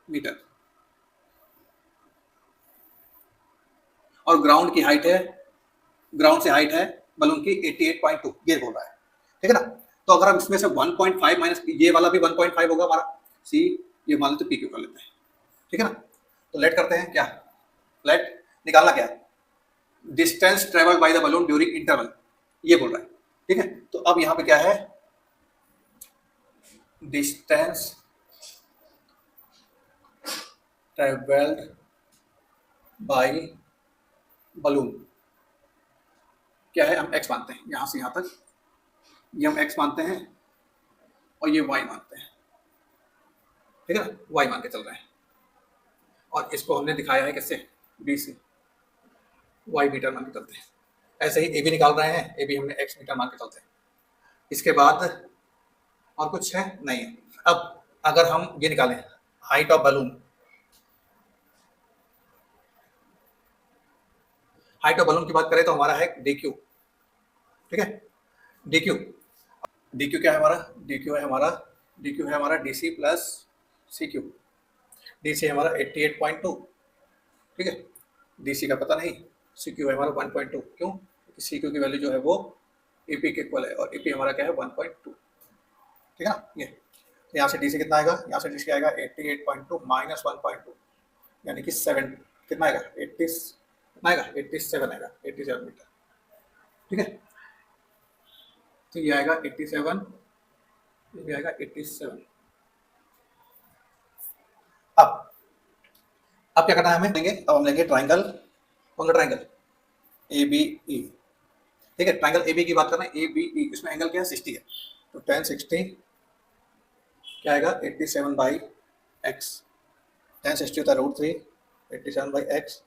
मीटर, और ग्राउंड की हाइट है, ग्राउंड से हाइट है बलून की 88.2, ये बोल रहा है, ठीक है ना। तो अगर हम इसमें से 1.5 माइनस ये वाला भी 1.5 होगा हमारा, सी ये मान लेते PQ कर लेते हैं, ठीक है ना। तो लेट करते हैं, क्या लेट निकालना क्या है, distance travelled by the balloon during interval, ये बोल रहा है, ठीक है। तो अब यहाँ पे क्या है, डिस्टेंस ट्रेवल्ड बाय बलून क्या है, हम x मानते हैं, यहां से यहां तक ये हम x मानते हैं और ये y मानते हैं, ठीक है ना, y मान के चल रहे हैं। और इसको हमने दिखाया है कैसे, b से y मीटर मान के चलते हैं। ऐसे ही a भी निकाल रहे हैं, a भी हमने x मीटर मान के चलते हैं। इसके बाद और कुछ है नहीं है। अब अगर हम ये निकालें height of balloon, height of balloon की बात करें तो हमारा है dq, ठीक है, dq क्या है हमारा, dq है हमारा dc प्लस cq, dc है हमारा 88.2, ठीक है, dc का पता नहीं, cq है हमारा 1.2, क्यों, क्योंकि cq की वैल्यू जो है वो ap के इक्वल है और ap हमारा क्या है 1.2, ठीक है ना। ये यहाँ से dc कितना आएगा, यहाँ से dc आएगा 88.2 माइनस 1.2, यानी कि 7, कितना आएगा 80 कितना आएगा 87 आएगा, 87 मीटर, ठीक है। तो ये आएगा 87, ये भी आएगा 87। अब क्या करना है हमें, लेंगे अब हम लेंगे ट्राइंगल, कौन सा ट्राइंगल, ABE, ठीक है। ट्राइंगल AB की बात कर रहे हैं, ABE, इसमें एंगल क्या है 60 है, तो tan 60 क्या आएगा 87/x, tan 60 होता है √3, 87/x,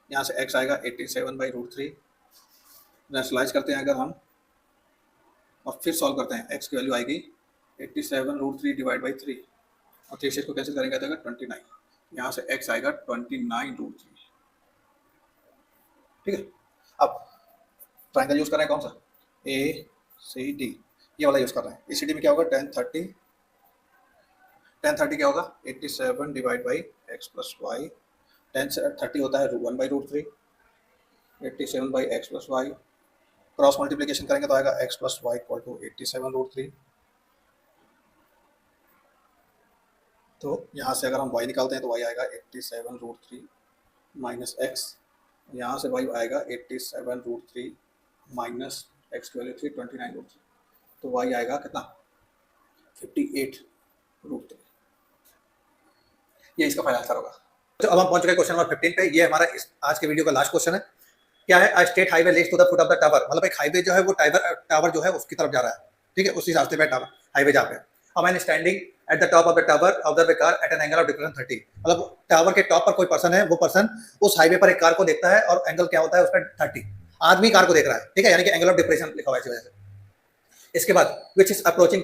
यहाँ से x आएगा 87/√3, नेशनलाइज करते हैं अगर हम और फिर सॉल्व करते हैं, x की वैल्यू आएगी 87√3 डिवाइड बाई 3, और 3 से इसको कैंसिल करेंगे तो 29, यहाँ से x आएगा 29√3, ठीक है। अब ट्राइंगल यूज कर रहे हैं कौन सा, ACD, ये वाला यूज कर रहे हैं। ACD में क्या होगा tan 30 क्या होगा 87 divide by x plus Y, tan 30 होता है 1/√3, 87/x plus Y, cross multiplication करेंगे तो आएगा x plus Y equal to 87√3। तो यहाँ से अगर हम y निकालते हैं तो y आएगा 87√3 माइनस x, यहाँ से y आएगा 87√3 माइनस x की वैल्यू थी 29√3, तो y आएगा कितना 58√3, ये इसका फाइनल आंसर होगा। तो अब हम पहुंच चुके क्वेश्चन नंबर 15 पे। ये हमारा आज के वीडियो का लास्ट क्वेश्चन है। क्या है, a state highway leads to the foot of the tower, मतलब एक हाईवे जो है वो टावर जो है उसकी तरफ जा रहा है, ठीक है, उसी रास्ते पे टावर हाईवे जा पे। अब मैंने standing at the top of the tower observe a car eight an angle of difference 30, मतलब टावर के टॉप पर कोई पर्सन है, वो पर्सन उस हाईवे पर एक कार को देखता है और एंगल क्या होता है उसका 30, आदमी कार को देख रहा है, ठीक है, यानी कि एंगल ऑफ डिप्रेशन लिखा हुआ है इस वजह से। इसके बाद which is approaching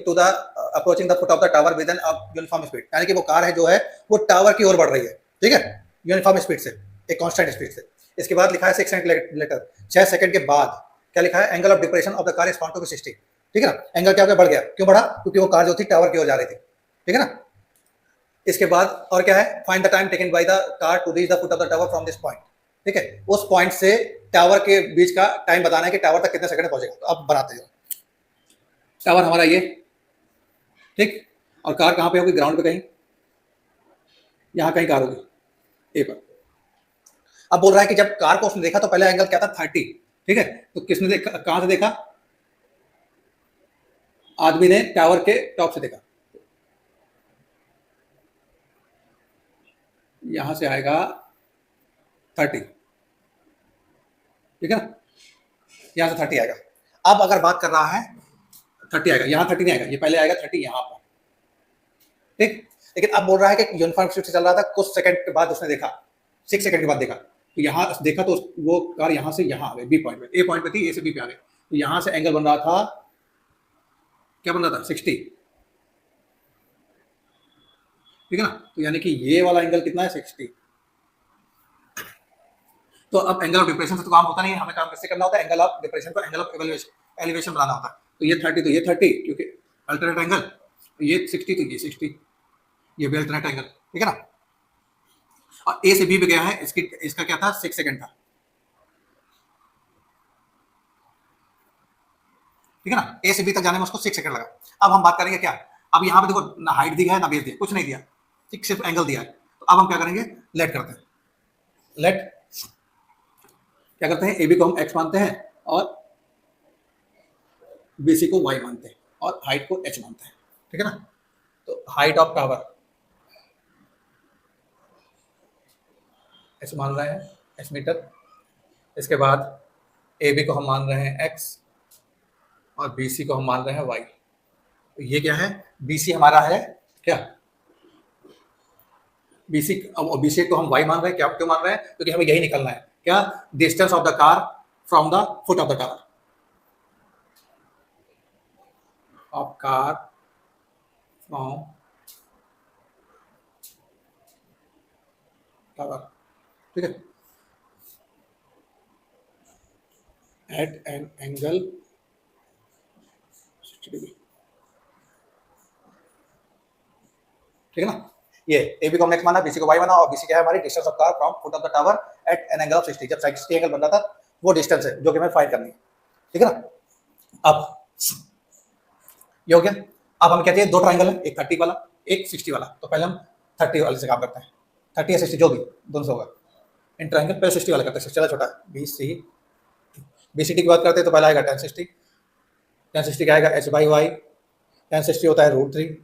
the foot of the tower with an uniform speed, यानी कि वो कार है जो है वो टावर की ओर बढ़ रही है, ठीक है, यूनिफॉर्म स्पीड से, एक कांस्टेंट स्पीड से। इसके बाद लिखा है 6 सेकंड लेटर, 6 सेकंड के बाद क्या लिखा है, angle of depression of the car is found to be 60, ठीक है ना। एंगल क्या हो गया, बढ़ गया, क्यों बढ़ा, क्योंकि वो कार जो थी टावर की ओर जा रही थी, ठीक है ना। इसके बाद और क्या है, find the time taken by the car to reach the foot of the tower from this point, ठीक है, उस पॉइंट से टावर के बीच का टाइम बताना है कि टावर तक कितने सेकंड में पहुंचेगा। तो अब बनाते हो, टावर हमारा ये, ठीक, और कार कहां पे होगी, ग्राउंड पे कहीं, यहां कहीं कार होगी ए पर। अब बोल रहा है कि जब कार को उसने देखा तो पहला एंगल क्या था, 30, ठीक है। तो किसने देखा, कहां से देखा, आदमी ने टावर के टॉप से देखा, यहां से आएगा 30, ठीक है ना, यहां से 30 आएगा। अब अगर बात कर रहा है 30 आएगा, यहां 30 नहीं आएगा, ये पहले आएगा 30 यहां पर, ठीक। लेकिन अब बोल रहा है कि यूनिफॉर्म स्पीड से चल रहा था, कुछ सेकंड के बाद उसने देखा, 6 सेकंड के बाद देखा, तो यहां देखा तो वो कार यहां से यहां आ गई, बी पॉइंट पे, ए पॉइंट पे थी, ए से बी पे आ गई, तो यहां से एंगल बन रहा था, क्या बन रहा था, 60, ठीक है ना। तो यानी कि ये वाला एंगल कितना है, 60। तो अब एंगल ऑफ डिप्रेशन से तो काम होता नहीं है, हमें काम किससे करना होता है, एंगल ऑफ डिप्रेशन को एंगल ऑफ एलिवेशन बनाना होता है। तो ये 30 तो ये 30, क्योंकि अल्टरनेट एंगल, तो ये 60 तो ये 60, ये भी अल्टरनेट एंगल, ठीक है ना। और ए से बी पे गया है, इसका क्या था, 6 सेकंड था, ठीक है ना। ए से बी तक जाने में उसको 6 सेकंड लगा। अब हम बात करेंगे क्या, अब यहाँ पे देखो ना हाइट दिया है ना बेस दिया, कुछ नहीं दिया, ठीक, सिर्फ एंगल दिया है। तो अब हम क्या करेंगे, लेट करते हैं, लेट क्या करते हैं, ए बी को हम एक्स मानते हैं और बीसी को वाई मानते हैं और हाइट को एच मानते हैं, ठीक है ना। तो हाइट ऑफ टावर एच मान रहे हैं, एच मीटर। इसके बाद ए बी को हम मान रहे हैं एक्स और बीसी को हम मान रहे हैं वाई। तो ये क्या है, बीसी हमारा है क्या, बीसी, बीसी को हम वाई मान रहे हैं, क्या क्यों मान रहे हैं, क्योंकि हमें यही निकलना है, क्या, distance of the car from the foot of the tower, of car from tower, ठीक है, एट एन एंगल 60 डिग्री, ठीक है ना। ये ए बी को हमने एक्स माना, बीसी को वाई माना, और बीसी क्या है हमारी, distance of car from foot of the tower at an angle of 60, जब 60 एंगल बन रहा था, वो डिस्टेंस है जो कि हमें फाइंड करनी है, ठीक है ना। अब ये हो गया। अब हम कहते हैं दो ट्राइंगल है, एक 30 वाला एक 60 वाला, तो पहले हम 30 वाले से काम करते हैं, 30 या 60 जो भी दोनों से होगा, इन ट्राइंगल पहले 60 वाला करते हैं, चला छोटा B C, B C T की बात करते हैं तो पहला आएगा 1060, 1060 क्या आएगा, एच बाई वाई, 1060 होता है √3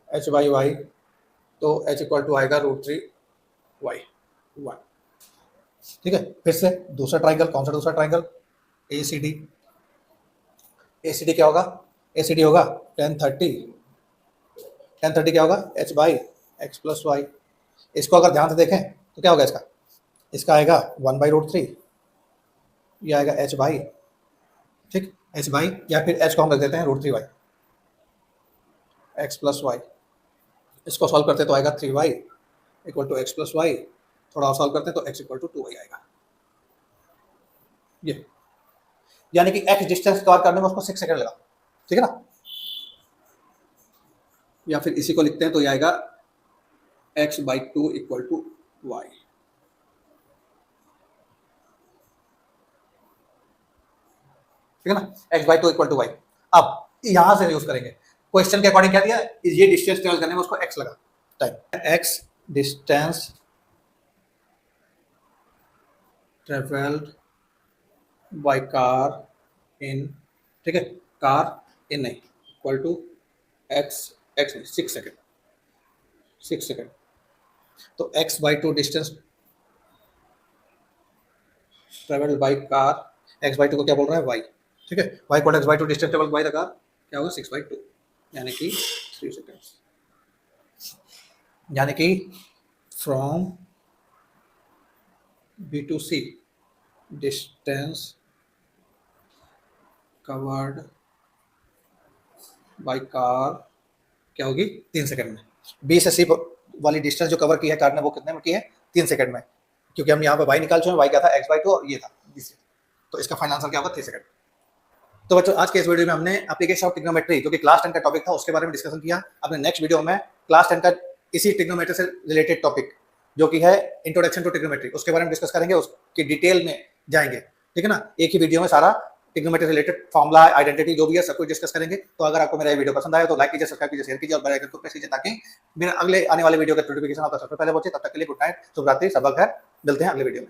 एच बाई वाई, तो एच इक्वल टू आएगा √3 वाई 1, ठीक है। फिर से दूसरा ट्राइंगल, कौन सा दूसरा ट्राइंगल, ए सी डी, ए सी डी क्या होगा, ए सी डी होगा 1030, 1030 क्या होगा, H by X plus Y. इसको अगर ध्यान से देखें तो क्या होगा, इसका इसका आएगा 1/√3, ये आएगा एच बाई, ठीक, एच बाई, या फिर एच को हम रख देते हैं √3 वाई एक्स प्लस वाई। इसको सॉल्व करते तो आएगा 3y equal to X plus Y, थोड़ा और सॉल्व करते हैं तो x इक्वल टू 2y आएगा। ये यानी कि x डिस्टेंस कवर करने में उसको 6 सेकंड लगा, ठीक है ना। या फिर इसी को लिखते हैं तो ये आएगा x/2 इक्वल टू y, ठीक है ना, x/2 इक्वल टू y। अब यहां से यूज करेंगे, क्वेश्चन के अकॉर्डिंग क्या दिया, ये डिस्टेंस ट्रेवल करने में उसको x लगा, time, x distance travelled by car in, ठीक है, कार इन नहीं, इक्वल टू x, x नहीं 6 सेकंड, 6 सेकंड। तो x/2 distance travelled by car, x/2 को क्या बोल रहा है y, ठीक है, y equal to x/2 distance travelled by the car, क्या होगा 6/2, यानी कि 3 सेकंड्स, यानी कि from B to C distance covered by car क्या होगी 3 सेकंड में। बी से सी वाली डिस्टेंस जो कवर की है कार ने वो कितने में की है 3 सेकंड में, क्योंकि हम यहाँ पे वाई निकाल चुके हैं, वाई क्या था x/2 और ये था बी से, तो इसका फाइनल आंसर क्या होगा 3 सेकंड। तो बच्चों आज के इस वीडियो में हमने एप्लीकेशन ऑफ ट्रिग्नोमेट्री जो कि क्लास 10 का टॉपिक था उसके बारे में डिस्कशन किया। अपने नेक्स्ट वीडियो में क्लास 10 का इसी ट्रिग्नोमेट्री से रिलेटेड टॉपिक जो कि है इंट्रोडक्शन टू ट्रिग्नोमेट्री उसके बारे में डिस्कस करेंगे, उसकी डिटेल में जाएंगे, ठीक है ना। एक ही वीडियो में सारा ट्रिग्नोमेट्री रिलेटेड फॉर्मूला आइडेंटिटी जो भी है सब कुछ डिस्कस करेंगे। तो अगर आपको मेरा ये वीडियो पसंद आया तो लाइक कीजिए, सब्सक्राइब कीजिए, शेयर कीजिए और बेल आइकन को प्रेस कीजिए ताकि मेरे अगले आने वाले वीडियो का नोटिफिकेशन आपको सबसे पहले पहुंचे। तब तक के लिए गुड नाइट, शुभ रात्रि, सब खैर, मिलते हैं अगले वीडियो में।